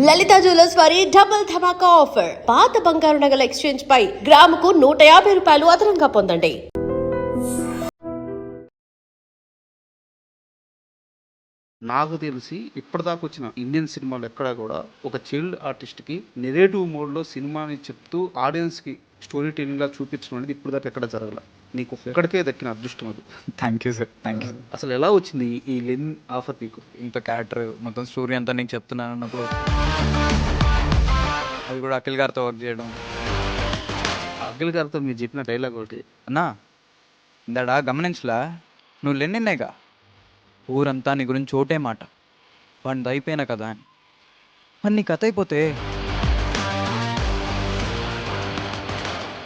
లలిత jewellers వారి double ధమాకా offer. పాత బంగారు నగల ఎక్స్చేంజ్ పై గ్రాముకు 150 రూపాయలు అదనంగా పొందండి. నాకు తెలిసి ఇప్పటిదాకా వచ్చిన ఇండియన్ సినిమాలు ఎక్కడా కూడా ఒక చైల్డ్ ఆర్టిస్ట్కి నెరేటివ్ మోడ్లో సినిమాని చెప్తూ ఆడియన్స్కి స్టోరీ టెల్లింగ్లా చూపించడం అనేది ఇప్పటిదాకా ఎక్కడ జరగల. నీకు ఒక్కడికే దక్కిన అదృష్టం అది. Thank you sir, thank you. అసలు ఎలా వచ్చింది ఈ లెన్ ఆఫర్ నీకు? ఇంత క్యారెక్టర్ మొత్తం స్టోరీ అంతా నీకు చెప్తున్నాను అన్నప్పుడు అది కూడా అఖిల్ గారితో వర్క్ చేయడం. అఖిల్ గారితో మీరు చెప్పిన డైలాగ్ ఒకటి అన్నా ఇందాడా గమనించలా, నువ్వు లెన్నిన్నాయిగా ఊరంతా నీ గురించి చోటే మాట వాడిది అయిపోయినా కదా అని. మరి నీ కథ అయిపోతే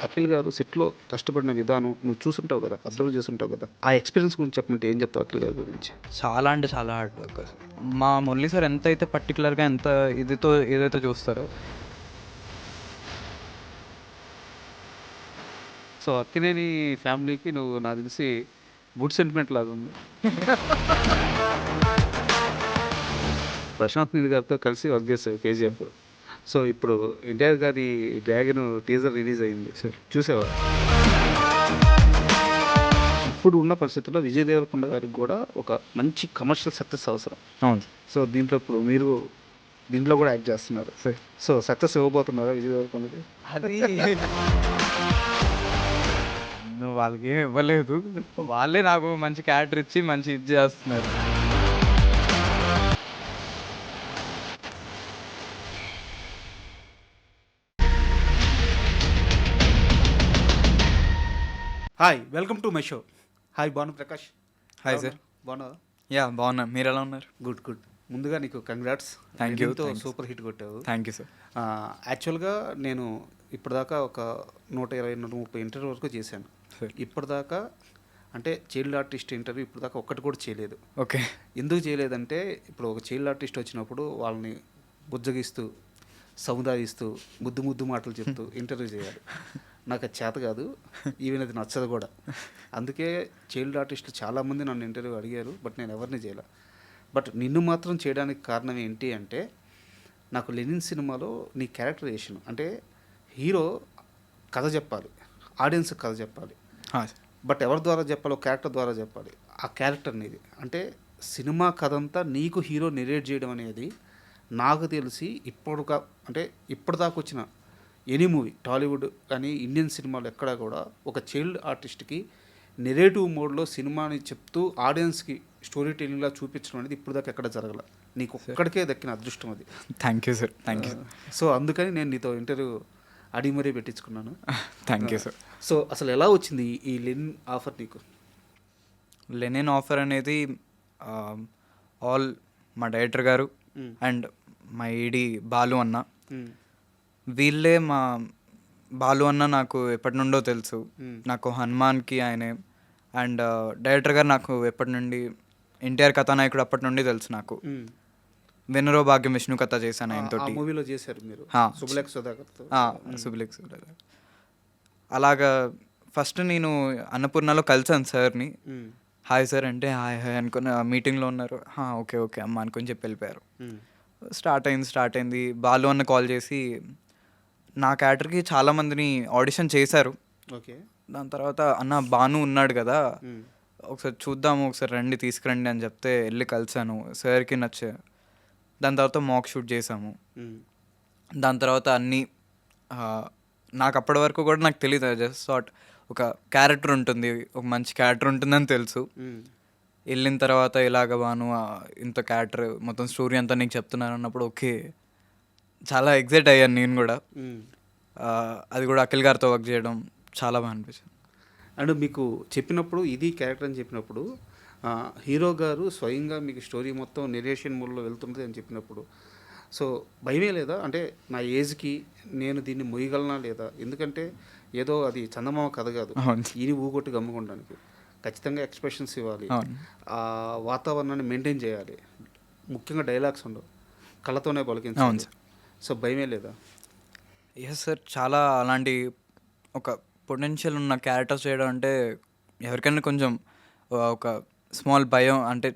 అఖిల్ గారు సెట్లో కష్టపడిన విధానం నువ్వు చూసుంటావు కదా, అబ్జర్వ్ చేస్తుంటావు కదా, ఆ ఎక్స్పీరియన్స్ గురించి చెప్పమంటే ఏం చెప్తావు అఖిల్ గారి గురించి? చాలా అంటే చాలా హార్డ్ వర్క్. మా మురళి సార్ ఎంత అయితే పర్టికులర్గా ఎంత ఇదితో ఏదైతే చూస్తారో. సో అక్కినేని ఫ్యామిలీకి నువ్వు నాకు తెలిసి గుడ్ సెంటిమెంట్ లాగా ఉంది. ప్రశాంత్ నీల్ గారితో కలిసి వర్క్ చేశావు కేజీఎఫ్. సో ఇప్పుడు ఎన్టీఆర్ గారి డ్రాగన్ టీజర్ రిలీజ్ అయింది, చూసేవా? ఇప్పుడు ఉన్న పరిస్థితుల్లో విజయ్ దేవరకొండ గారికి కూడా ఒక మంచి కమర్షియల్ సక్సెస్ అవసరం. అవును సో దీంట్లో ఇప్పుడు మీరు దీంట్లో కూడా యాక్ట్ చేస్తున్నారు. సార్. సో సక్సెస్ ఇవ్వబోతున్నారా విజయ్ దేవరకొండకి? అది నువ్వు వాళ్ళకి ఏం ఇవ్వలేదు, వాళ్ళే నాకు మంచి క్యారెక్టర్ ఇచ్చి మంచి ఇది చేస్తున్నారు. Hi, welcome to my show. Hi Bhanu Prakash. Hi sir. బాగున్నావా? యా బాగున్నా, మీరు ఎలా ఉన్నారు? Good good. ముందుగా నీకు congrats. Thank you. Super hit కొట్టావు. Thank you sir. యాక్చువల్గా నేను ఇప్పటిదాకా ఒక 120-130 ఇంటర్వ్యూ వరకు చేశాను. ఇప్పటిదాకా అంటే చైల్డ్ ఆర్టిస్ట్ ఇంటర్వ్యూ ఇప్పటిదాకా ఒక్కటి కూడా చేయలేదు. ఓకే. ఎందుకు చేయలేదంటే ఇప్పుడు ఒక చైల్డ్ ఆర్టిస్ట్ వచ్చినప్పుడు వాళ్ళని బుజ్జగిస్తూ సముదాయిస్తూ ముద్దు ముద్దు మాటలు చెప్తూ ఇంటర్వ్యూ చేయాలి. నాకు అది చేత కాదు, ఈవెన్ అది నచ్చదు కూడా. అందుకే చైల్డ్ ఆర్టిస్టులు చాలామంది నన్ను ఇంటర్వ్యూ అడిగారు, బట్ నేను ఎవరిని చేయలే. బట్ నిన్ను మాత్రం చేయడానికి కారణం ఏంటి అంటే, నాకు లెనిన్ సినిమాలో నీ క్యారెక్టరైజేషన్ అంటే హీరో కథ చెప్పాలి, ఆడియన్స్ కథ చెప్పాలి, బట్ ఎవరి ద్వారా చెప్పాలి? క్యారెక్టర్ ద్వారా చెప్పాలి. ఆ క్యారెక్టర్ నీది అంటే సినిమా కథ అంతా నీకు హీరో నెరేట్ చేయడం అనేది నాకు తెలిసి ఇప్పటిదాకా వచ్చిన ఎనీ మూవీ, టాలీవుడ్ కానీ ఇండియన్ సినిమాలు ఎక్కడా కూడా ఒక చైల్డ్ ఆర్టిస్ట్కి నెరేటివ్ మోడ్లో సినిమాని చెప్తూ ఆడియన్స్కి స్టోరీ టెల్లింగ్లా చూపించడం అనేది ఇప్పటిదాకా ఎక్కడ జరగల. నీకు ఒక్కడికే దక్కిన అదృష్టం అది. Thank you sir, thank you. So అందుకని నేను నీతో ఇంటర్వ్యూ అడిగి మరీ పెట్టించుకున్నాను. Thank you sir. సో అసలు ఎలా వచ్చింది ఈ లెనిన్ ఆఫర్ నీకు? లెనిన్ ఆఫర్ అనేది ఆల్ మా డైరెక్టర్ గారు అండ్ మా ఈడి బాలు అన్న, వీళ్ళే మా బాలు అన్న నాకు ఎప్పటి నుండో తెలుసు. నాకు హనుమాన్కి ఆయనే, అండ్ డైరెక్టర్ గారు నాకు ఎప్పటి నుండి ఎన్టీఆర్ కథానాయకుడు అప్పటి నుండి తెలుసు. నాకు వెనురో భాగ్యం విష్ణు కథ చేశాను ఆయనతో. మూవీలో చేశారు మీరు సుబ్లేఖ్ సుధాకర్తో. సుబ్లేఖ్ సుధాకర్. అలాగా ఫస్ట్ నేను అన్నపూర్ణలో కలిసాను సార్ని. హాయ్ సార్ అంటే హాయ్ హాయ్ అనుకుని మీటింగ్లో ఉన్నారు. ఓకే ఓకే అమ్మ అనుకొని చెప్పి వెళ్ళిపోయారు. స్టార్ట్ అయింది. బాలు అన్న కాల్ చేసి నా క్యారెక్టర్కి చాలామందిని ఆడిషన్ చేశారు. ఓకే. దాని తర్వాత అన్న బాను ఉన్నాడు కదా, ఒకసారి చూద్దాము, ఒకసారి రండి తీసుకురండి అని చెప్తే వెళ్ళి కలిసాను. సార్కి నచ్చా. దాని తర్వాత మాక్ షూట్ చేసాము. దాని తర్వాత అన్నీ నాకు అప్పటి వరకు కూడా నాకు తెలియదు, జస్ట్ సాట్ ఒక క్యారెక్టర్ ఉంటుంది, ఒక మంచి క్యారెక్టర్ ఉంటుందని తెలుసు. వెళ్ళిన తర్వాత ఇలాగ బాను ఇంత క్యారెక్టర్ మొత్తం స్టోరీ అంతా నీకు చెప్తున్నాను అన్నప్పుడు ఓకే చాలా ఎగ్జైట్ అయ్యాను నేను కూడా. అది కూడా అఖిల్ గారితో వర్క్ చేయడం చాలా బాగా అనిపించింది. అండ్ మీకు చెప్పినప్పుడు ఇది క్యారెక్టర్ అని చెప్పినప్పుడు హీరో గారు స్వయంగా మీకు స్టోరీ మొత్తం నెరేషన్ మూడ్లో వెళ్తుంది అని చెప్పినప్పుడు సో భయమే లేదా? అంటే నా ఏజ్కి నేను దీన్ని మొయ్యగలనా లేదా? ఎందుకంటే ఏదో అది చందమామ కథ కాదు, ఈని ఊగొట్టి గమ్ముకోవడానికి ఖచ్చితంగా ఎక్స్ప్రెషన్స్ ఇవ్వాలి, ఆ వాతావరణాన్ని మెయింటైన్ చేయాలి, ముఖ్యంగా డైలాగ్స్ ఉండవు, కళ్ళతోనే పలికించాలి. సో భయమే లేదా? ఎస్ సార్, చాలా అలాంటి ఒక పొటెన్షియల్ ఉన్న క్యారెక్టర్స్ చేయడం అంటే ఎవరికైనా కొంచెం ఒక స్మాల్ భయం అంటే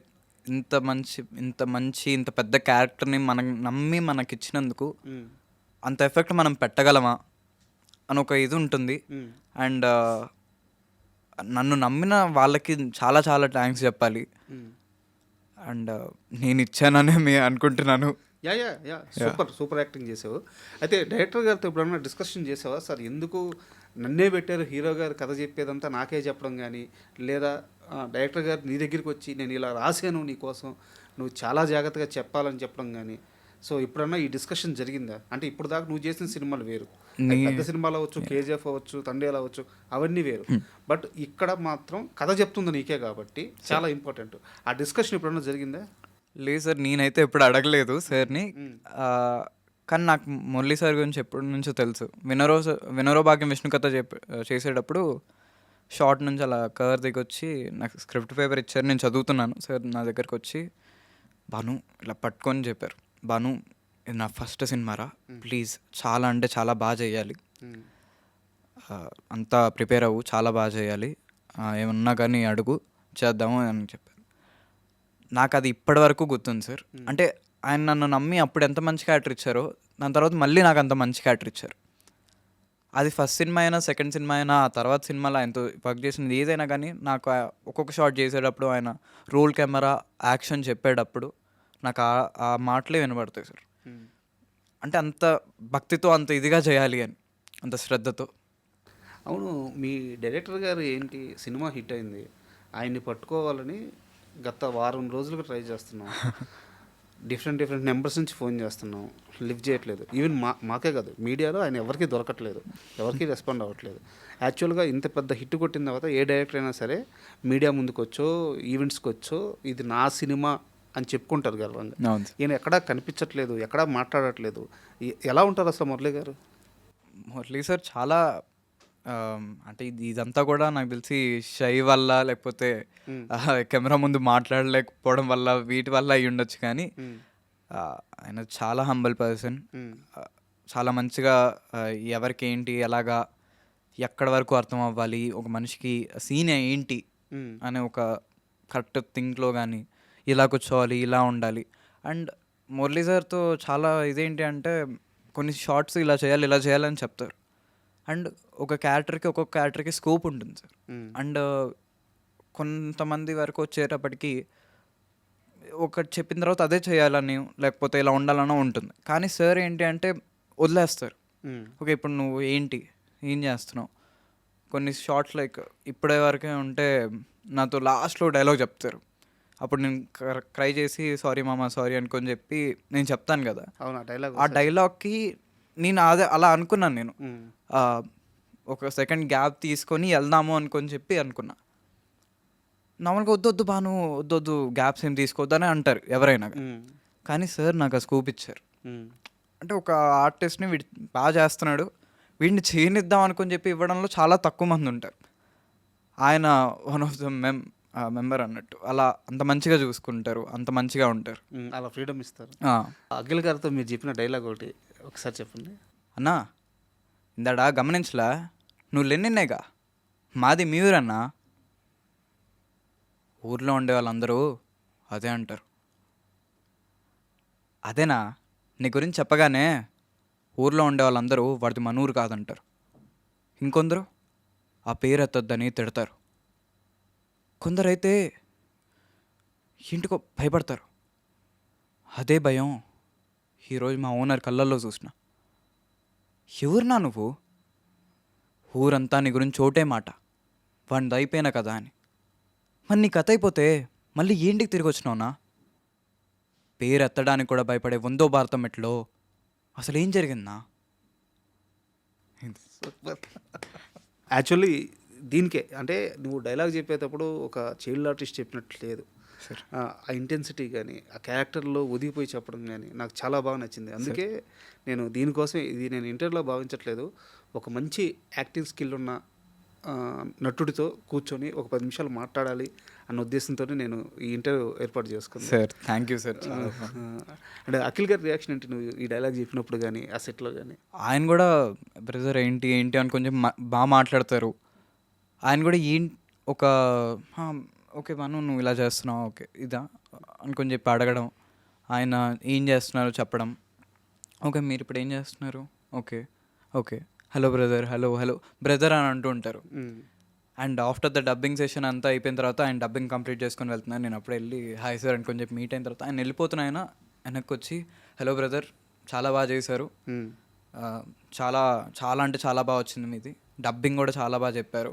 ఇంత పెద్ద క్యారెక్టర్ని మనం నమ్మి మనకిచ్చినందుకు అంత ఎఫెక్ట్ మనం పెట్టగలమా అని ఒక ఇది ఉంటుంది. అండ్ నన్ను నమ్మిన వాళ్ళకి చాలా చాలా థ్యాంక్స్ చెప్పాలి. అండ్ నేను ఇచ్చానని అనుకుంటున్నాను. యా సూపర్ యాక్టింగ్ చేసావు. అయితే డైరెక్టర్ గారితో ఎప్పుడన్నా డిస్కషన్ చేసావా సార్, ఎందుకు నన్నే పెట్టారు హీరో గారు కథ చెప్పేదంతా నాకే చెప్పడం కానీ, లేదా డైరెక్టర్ గారు నీ దగ్గరికి వచ్చి నేను ఇలా రాశాను నీ కోసం, నువ్వు చాలా జాగ్రత్తగా చెప్పాలని చెప్పడం కానీ, సో ఇప్పుడన్నా ఈ డిస్కషన్ జరిగిందా? అంటే ఇప్పుడు దాకా నువ్వు చేసిన సినిమాలు వేరు, అది పెద్ద సినిమాలు అవ్వచ్చు, కేజీఎఫ్ అవ్వచ్చు, తండేలు అవ్వచ్చు, అవన్నీ వేరు. బట్ ఇక్కడ మాత్రం కథ చెప్తుంది నీకే కాబట్టి చాలా ఇంపార్టెంట్. ఆ డిస్కషన్ ఎప్పుడన్నా జరిగిందా? లేదు సార్, నేనైతే ఎప్పుడు అడగలేదు సార్ని. కానీ నాకు మురళీ సార్ గురించి ఎప్పటి నుంచో తెలుసు. వినరో భాగ్యం విష్ణు కథ చేసేటప్పుడు షార్ట్ నుంచి అలా కవర్ దిగి వచ్చి నాకు స్క్రిప్ట్ పేపర్ ఇచ్చారు. నేను చదువుతున్నాను. సార్ నా దగ్గరకు వచ్చి, భాను ఇలా పట్టుకొని చెప్పారు, భాను ఇది నా ఫస్ట్ సినిమారా, ప్లీజ్ చాలా అంటే చాలా బాగా చేయాలి, అంతా ప్రిపేర్ అవ్వు, చాలా బాగా చేయాలి, ఏమన్నా కానీ అడుగు చేద్దాము అని చెప్పారు. నాకు అది ఇప్పటి వరకు గుర్తుంది సార్. అంటే ఆయన నన్ను నమ్మి అప్పుడు ఎంత మంచి క్యారెక్టర్ ఇచ్చారో, దాని తర్వాత మళ్ళీ నాకు అంత మంచి క్యారెక్టర్ ఇచ్చారు. అది ఫస్ట్ సినిమా అయినా సెకండ్ సినిమా అయినా ఆ తర్వాత సినిమాలో ఆయనతో వర్క్ చేసింది ఏదైనా కానీ, నాకు ఒక్కొక్క షాట్ చేసేటప్పుడు ఆయన రోల్ కెమెరా యాక్షన్ చెప్పేటప్పుడు నాకు ఆ మాటలే వినబడతాయి సార్. అంటే అంత భక్తితో అంత ఇదిగా చేయాలి అని, అంత శ్రద్ధతో. అవును, మీ డైరెక్టర్ గారు ఏంటి, సినిమా హిట్ అయింది, ఆయన్ని పట్టుకోవాలని గత వారం రోజులుగా ట్రై చేస్తున్నాం. డిఫరెంట్ నెంబర్స్ నుంచి ఫోన్ చేస్తున్నాం, లిఫ్ట్ చేయట్లేదు. ఈవెన్ మాకే కాదు, మీడియాలో ఆయన ఎవరికి దొరకట్లేదు, ఎవరికి రెస్పాండ్ అవ్వట్లేదు. యాక్చువల్గా ఇంత పెద్ద హిట్ కొట్టిన తర్వాత ఏ డైరెక్టర్ అయినా సరే మీడియా ముందుకు వచ్చో ఈవెంట్స్కి వచ్చో ఇది నా సినిమా అని చెప్పుకుంటారు గర్వంగా. ఈయన ఎక్కడా కనిపించట్లేదు, ఎక్కడా మాట్లాడట్లేదు. ఎలా ఉంటారు అసలు మురళీ గారు? మురళీ సార్ చాలా అంటే ఇదంతా కూడా నాకు తెలిసి షై వల్ల, లేకపోతే కెమెరా ముందు మాట్లాడలేకపోవడం వల్ల, వీటి వల్ల అయి ఉండొచ్చు. కానీ ఆయన చాలా హంబల్ పర్సన్. చాలా మంచిగా ఎవరికి ఏంటి, ఎలాగా, ఎక్కడి వరకు అర్థం అవ్వాలి, ఒక మనిషికి సీన్ ఏంటి అనే ఒక కరెక్ట్ థింక్లో కానీ, ఇలా కూర్చోవాలి, ఇలా ఉండాలి. అండ్ మురళీ సార్తో చాలా ఇదేంటి అంటే, కొన్ని షార్ట్స్ ఇలా చేయాలని చెప్తారు. అండ్ ఒక్కొక్క క్యారెక్టర్కి స్కోప్ ఉంటుంది సార్. అండ్ కొంతమంది వరకు వచ్చేటప్పటికి ఒకటి చెప్పిన తర్వాత అదే చేయాలని, లేకపోతే ఇలా ఉండాలనో ఉంటుంది. కానీ సార్ ఏంటి అంటే వదిలేస్తారు. ఓకే, ఇప్పుడు నువ్వు ఏం చేస్తున్నావు, కొన్ని షార్ట్స్ లైక్ ఇప్పటి వరకే ఉంటే నాతో లాస్ట్లో డైలాగ్ చెప్తారు. అప్పుడు నేను క్రై చేసి సారీ మామ సారీ అనుకొని చెప్పి నేను చెప్తాను కదా, ఆ డైలాగ్కి నేను అలా అనుకున్నాను. నేను ఒక సెకండ్ గ్యాప్ తీసుకొని వెళ్దాము అనుకొని చెప్పి అనుకున్నా. నార్మల్గా వద్దు భాను వద్దు గ్యాప్స్ ఏం తీసుకోవద్దని అంటారు ఎవరైనా. కానీ సార్ నాకు ఆ స్కోప్ ఇచ్చారు. అంటే ఒక ఆర్టిస్ట్ని వీడు బాగా చేస్తున్నాడు, వీడిని చేయనిద్దాం అనుకొని చెప్పి ఇవ్వడంలో చాలా తక్కువ మంది ఉంటారు. ఆయన వన్ ఆఫ్ ద మెంబర్ అన్నట్టు. అలా అంత మంచిగా చూసుకుంటారు, అంత మంచిగా ఉంటారు, అలా ఫ్రీడమ్ ఇస్తారు. అఖిల్ గారితో మీరు చెప్పిన డైలాగ్ ఒకసారి చెప్పండి. అన్నా ఇందాడా గమనించలా, నువ్వు లెన్నిన్నేగా, మాది మీరన్నా. ఊర్లో ఉండే వాళ్ళందరూ అదే అంటారు. అదేనా నీ గురించి చెప్పగానే ఊర్లో ఉండే వాళ్ళందరూ వాడిది మన ఊరు కాదంటారు. ఇంకొందరు ఆ పేరు ఎత్తొద్దని తిడతారు. కొందరైతే ఇంటికో భయపడతారు. అదే భయం ఈరోజు మా ఓనర్ కళ్ళల్లో చూసిన. ఎవరునా నువ్వు, ఊరంతా నీ గురించి ఒకటే మాట, వాడిది అయిపోయినా కదా అని. మరి నీ కథ అయిపోతే మళ్ళీ ఏంటికి తిరిగి వచ్చినావునా? పేరు ఎత్తడానికి కూడా భయపడే వందో భారతం మెట్లో అసలు ఏం జరిగిందా? యాక్చువల్లీ దీనికే అంటే నువ్వు డైలాగ్ చెప్పేటప్పుడు ఒక చైల్డ్ ఆర్టిస్ట్ చెప్పినట్టు లేదు. ఆ ఇంటెన్సిటీ కానీ ఆ క్యారెక్టర్లో ఒదిగిపోయి చెప్పడం కానీ నాకు చాలా బాగా నచ్చింది. అందుకే నేను దీనికోసం నేను ఇంటర్వ్యూలో భావించట్లేదు, ఒక మంచి యాక్టింగ్ స్కిల్ ఉన్న నటుడితో కూర్చొని ఒక 10 నిమిషాలు మాట్లాడాలి అన్న ఉద్దేశంతో నేను ఈ ఇంటర్వ్యూ ఏర్పాటు చేసుకున్నాను. Sir thank you sir. అంటే అఖిల్ గారి రియాక్షన్ ఏంటి నువ్వు ఈ డైలాగ్ చెప్పినప్పుడు కానీ ఆ సెట్లో కానీ? ఆయన కూడా బ్రదర్ ఏంటి అని కొంచెం బాగా మాట్లాడతారు. ఆయన కూడా ఒక ఓకే బాను నువ్వు ఇలా చేస్తున్నావు ఓకే ఇదా అనుకొని చెప్పి అడగడం, ఆయన ఏం చేస్తున్నారు చెప్పడం, ఓకే మీరు ఇప్పుడు ఏం చేస్తున్నారు, okay okay hello brother, hello hello brother అని అంటూ ఉంటారు. And after the dubbing session అంతా అయిపోయిన తర్వాత ఆయన డబ్బింగ్ కంప్లీట్ చేసుకొని వెళ్తున్నాను, నేను అప్పుడే వెళ్ళి హాయ్ సార్ అనుకొని చెప్పి మీట్ అయిన తర్వాత ఆయన వెళ్ళిపోతున్న ఆయన వెనక్కి వచ్చి హలో బ్రదర్ చాలా బాగా చేశారు, చాలా చాలా అంటే చాలా బాగా వచ్చింది మీది, డబ్బింగ్ కూడా చాలా బాగా చెప్పారు,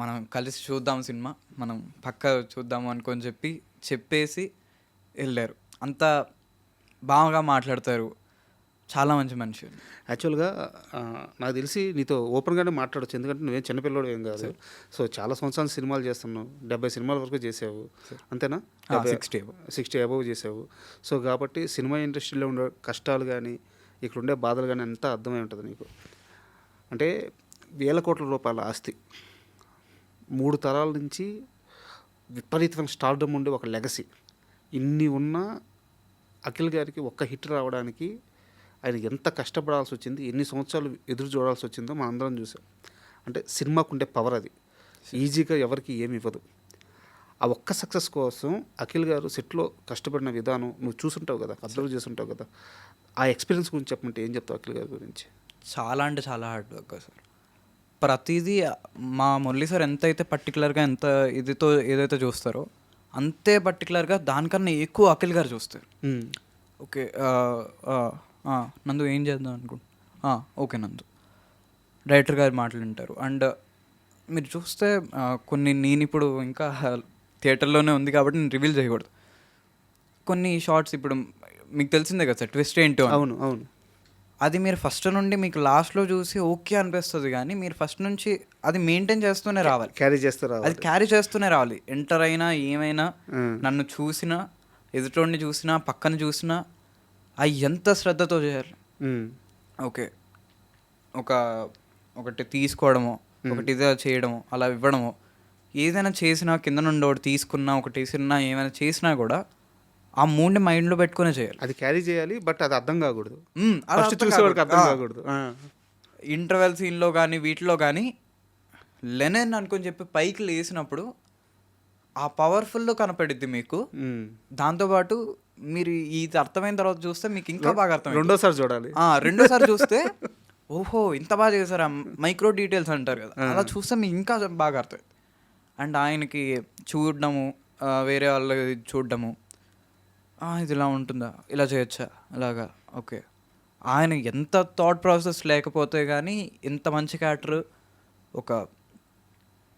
మనం కలిసి చూద్దాం సినిమా, మనం పక్క చూద్దాము అనుకొని చెప్పేసి వెళ్ళారు. అంత బాగా మాట్లాడతారు, చాలా మంచి మనిషి. యాక్చువల్గా నాకు తెలిసి నీతో ఓపెన్గానే మాట్లాడచ్చు, ఎందుకంటే నువ్వేం చిన్నపిల్లడు ఏం కాదు. సో చాలా సంవత్సరాలు సినిమాలు చేస్తున్నావు, 70 సినిమాల వరకు చేసావు అంతేనా? 60 అబవ్ చేసావు. సో కాబట్టి సినిమా ఇండస్ట్రీలో ఉండే కష్టాలు కానీ ఇక్కడ ఉండే బాధలు కానీ అంతా అర్థమై ఉంటుంది నీకు. అంటే వేల కోట్ల రూపాయల ఆస్తి, 3 తరాల నుంచి విపరీతమైన స్టార్డమ్ ఉండే ఒక లెగసీ, ఇన్ని ఉన్న అఖిల్ గారికి ఒక్క హిట్ రావడానికి ఆయన ఎంత కష్టపడాల్సి వచ్చింది, ఎన్ని సంవత్సరాలు ఎదురు చూడాల్సి వచ్చిందో మనం అందరం చూసాం. అంటే సినిమాకు ఉండే పవర్ అది, ఈజీగా ఎవరికి ఏమి ఇవ్వదు. ఆ ఒక్క సక్సెస్ కోసం అఖిల్ గారు సెట్లో కష్టపడిన విధానం నువ్వు చూసుంటావు కదా, అబ్జర్వ్ చేస్తుంటావు కదా, ఆ ఎక్స్పీరియన్స్ గురించి చెప్పమంటే ఏం చెప్తావు అఖిల్ గారి గురించి? చాలా అంటే చాలా హార్డ్ వర్క్ సార్. ప్రతిదీ మా మురళీ సార్ ఎంతైతే పర్టికులర్గా ఎంత ఇదితో ఏదైతే చూస్తారో అంతే పర్టికులర్గా దానికన్నా ఎక్కువ అఖిల్ గారు చూస్తారు. ఓకే నందు ఏం చేద్దాం అనుకుంటా, ఓకే నందు డైరెక్టర్ గారు మాట్లాడింటారు. అండ్ మీరు చూస్తే కొన్ని నేను ఇప్పుడు ఇంకా థియేటర్లోనే ఉంది కాబట్టి నేను రివీల్ చేయకూడదు, కొన్ని షార్ట్స్ ఇప్పుడు మీకు తెలిసిందే కదా సార్ ట్విస్ట్ ఏంటో. అవును అవును, అది మీరు ఫస్ట్ నుండి మీకు లాస్ట్లో చూసి ఓకే అనిపిస్తుంది, కానీ మీరు ఫస్ట్ నుంచి అది మెయింటైన్ చేస్తూనే రావాలి, క్యారీ చేస్తూ రావాలి, అది క్యారీ చేస్తూనే రావాలి. ఎంటర్ అయినా ఏమైనా నన్ను చూసినా ఎదుటోడిని చూసినా పక్కన చూసినా అవి ఎంత శ్రద్ధతో చేయాలి. ఓకే ఒకటి తీసుకోవడమో ఒకటి ఇదే చేయడమో అలా ఇవ్వడమో, ఏదైనా చేసినా కింద నుండి ఒకటి తీసుకున్నా ఒకటి వేసినా ఏమైనా చేసినా కూడా ఆ మూడ్ని మైండ్లో పెట్టుకునే చేయాలి, అది క్యారీ చేయాలి. బట్ అది అర్థం కాకూడదు, చూసేవాడికి అర్థం కాకూడదు. ఇంటర్వెల్ సీన్లో కానీ వీటిలో కానీ లెనెన్ అనుకొని చెప్పి పైకి లేసినప్పుడు ఆ పవర్ఫుల్ కనపడిద్ది మీకు. దాంతోపాటు మీరు ఇది అర్థమైన తర్వాత చూస్తే మీకు ఇంకా బాగా అర్థం, రెండోసారి చూడాలి. రెండోసారి చూస్తే ఓహో ఇంత బాగా చేశారా, మైక్రో డీటెయిల్స్ అంటారు కదా, అలా చూస్తే మీకు ఇంకా బాగా అర్థం. అండ్ ఆయనకి చూడడము, వేరే వాళ్ళు చూడడము, ఇది ఇలా ఉంటుందా, ఇలా చేయొచ్చా, అలాగా ఓకే. ఆయన ఎంత థాట్ ప్రాసెస్ లేకపోతే కానీ ఇంత మంచి క్యారెక్టర్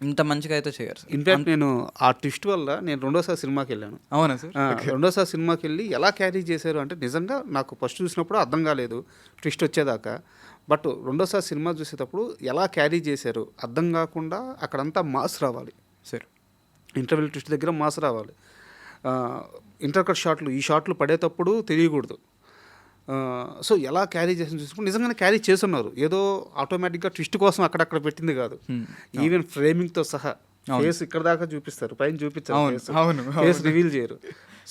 ఇంత మంచిగా అయితే చేయరు. ఇన్ఫాక్ట్ నేను ఆ ట్విస్ట్ వల్ల నేను రెండోసారి సినిమాకి వెళ్ళాను. అవునా సార్? రెండోసారి సినిమాకి వెళ్ళి ఎలా క్యారీ చేశారు అంటే నిజంగా నాకు ఫస్ట్ చూసినప్పుడు అర్థం కాలేదు ట్విస్ట్ వచ్చేదాకా. బట్ రెండోసారి సినిమా చూసేటప్పుడు ఎలా క్యారీ చేశారు అర్థం కాకుండా అక్కడంతా మాస్ రావాలి సార్. ఇంటర్వెల్ ట్విస్ట్ దగ్గర మాస్ రావాలి. ఇంటర్కట్ షాట్లు ఈ షాట్లు పడేటప్పుడు తెలియకూడదు. సో ఎలా క్యారీ చేసి చూసినప్పుడు నిజంగానే క్యారీ చేస్తున్నారు. ఏదో ఆటోమేటిక్గా ట్విస్ట్ కోసం అక్కడక్కడ పెట్టింది కాదు, ఈవెన్ ఫ్రేమింగ్తో సహా ఫేస్ ఇక్కడ దాకా చూపిస్తారు, పైన చూపిస్తారు, ఫేస్ రివీల్ చేయరు.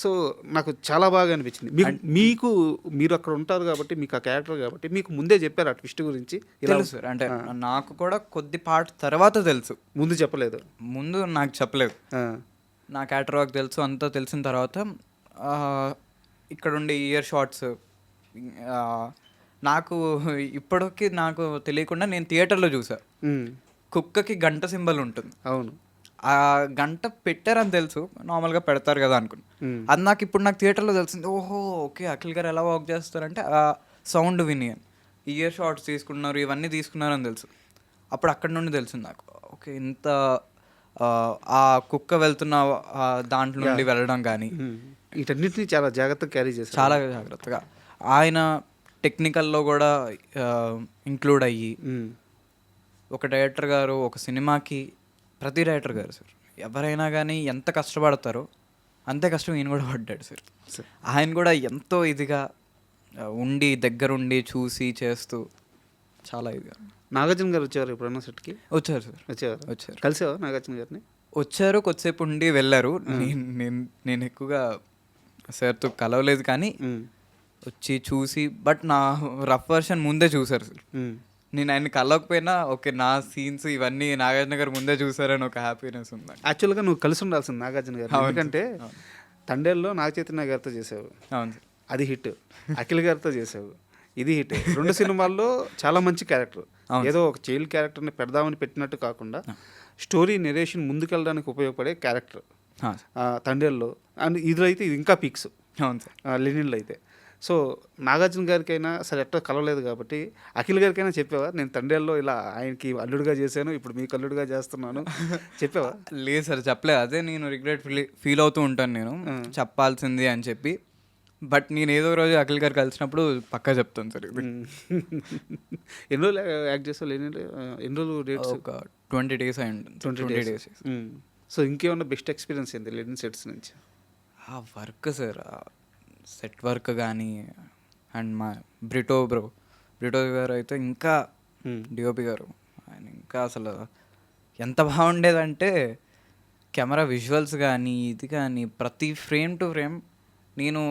సో నాకు చాలా బాగా అనిపించింది. మీరు అక్కడ ఉంటారు కాబట్టి మీకు ఆ క్యారెక్టర్ కాబట్టి మీకు ముందే చెప్పారు ఆ ట్విస్ట్ గురించి? తెలుసు సార్, అంటే నాకు కూడా కొద్ది పార్ట్ తర్వాత తెలుసు, ముందు చెప్పలేదు, ముందు నాకు చెప్పలేదు. నా క్యారెక్టర్ వర్క్ తెలుసు, అంతా తెలిసిన తర్వాత ఇక్కడ ఉండే ఇయర్ షార్ట్స్ నాకు ఇప్పటికి నాకు తెలియకుండా నేను థియేటర్లో చూసా. కుక్కకి గంట సింబల్ ఉంటుంది, అవును, ఆ గంట పెట్టారని తెలుసు, నార్మల్గా పెడతారు కదా అనుకున్నా. అది నాకు ఇప్పుడు నాకు థియేటర్లో తెలిసింది. ఓహో ఓకే అఖిల్ గారు ఎలా వర్క్ చేస్తారంటే ఆ సౌండ్ విని ఇయర్ షార్ట్స్ తీసుకున్నారు, ఇవన్నీ తీసుకున్నారని తెలుసు. అప్పుడు అక్కడి నుండి తెలిసింది నాకు, ఓకే ఇంత ఆ కుక్క వెళ్తున్న దాంట్లో నుండి వెళ్ళడం కానీ వీటన్నిటిని చాలా జాగ్రత్తగా క్యారీ చేశారు, చాలా జాగ్రత్తగా. ఆయన టెక్నికల్లో కూడా ఇంక్లూడ్ అయ్యి ఒక డైరెక్టర్ గారు ఒక సినిమాకి, ప్రతి డైరెక్టర్ గారు సార్ ఎవరైనా కానీ ఎంత కష్టపడతారో అంతే కష్టం ఈయన కూడా పడ్డాడు సార్. ఆయన కూడా ఎంతో ఇదిగా ఉండి దగ్గరుండి చూసి చేస్తూ చాలా ఇదిగా. నాగార్జున గారు వచ్చారు ఎప్పుడన్నా సెట్కి? వచ్చారు సార్, వచ్చారు. కలిసావా నాగార్జున గారిని? వచ్చారు, కొద్దిసేపు ఉండి వెళ్ళారు. నేను ఎక్కువగా సార్తో కలవలేదు, కానీ వచ్చి చూసి, బట్ నా రఫ్ వర్షన్ ముందే చూసారు సార్. నేను ఆయన కలవకపోయినా ఓకే నా సీన్స్ ఇవన్నీ నాగార్జున గారు ముందే చూసారని ఒక హ్యాపీనెస్ ఉంది. యాక్చువల్గా నువ్వు కలిసి ఉండాల్సింది నాగార్జున గారు, అవును ఎందుకంటే అవును. తండేల్లో నాగ చైతన్య గారితో చేసావు, అవును సార్. అది హిట్. అఖిల్ గారితో చేసావు, ఇది హిట్. 2 సినిమాల్లో చాలా మంచి క్యారెక్టర్, అవును. ఏదో ఒక చైల్డ్ క్యారెక్టర్ని పెడదామని పెట్టినట్టు కాకుండా స్టోరీ నెరేషన్ ముందుకెళ్ళడానికి ఉపయోగపడే క్యారెక్టర్ అవును సార్. తండేల్లో. అండ్ ఇదిలో అయితే ఇది ఇంకా పీక్స్, అవును సార్. లెనిన్లో అయితే. సో నాగార్జున గారికైనా సరే ఎట్లా కలవలేదు కాబట్టి అఖిల్ గారికైనా చెప్పావా నేను తండేల్లో ఇలా ఆయనకి అల్లుడుగా చేశాను, ఇప్పుడు మీకు అల్లుడుగా చేస్తున్నాను చెప్పావా? లేదు సార్ చెప్పలేదు. అదే నేను రిగ్రెట్ ఫీల్ అవుతూ ఉంటాను నేను చెప్పాల్సింది అని చెప్పి. బట్ నేను ఏదో రోజు అఖిల్ గారు కలిసినప్పుడు పక్కా చెప్తాను సార్ ఇది. ఎన్ని రోజులు యాక్ట్ చేస్తావు లెనిన్లో? ఎన్ని రోజులు డేట్స్? ఒక 20 days అయి ఉంటుంది. 20 days. సో ఇంకేమన్నా బెస్ట్ ఎక్స్పీరియన్స్ ఏంది లెనిన్ సెట్స్ నుంచి? ఆ వర్క్ సార్, సెట్ వర్క్ కానీ అండ్ మా బ్రిటో గారు అయితే ఇంకా డిఓపి గారు ఆయన ఇంకా అసలు ఎంత బాగుండేదంటే కెమెరా విజువల్స్ కానీ ఇది కానీ ప్రతి ఫ్రేమ్ టు ఫ్రేమ్. నేను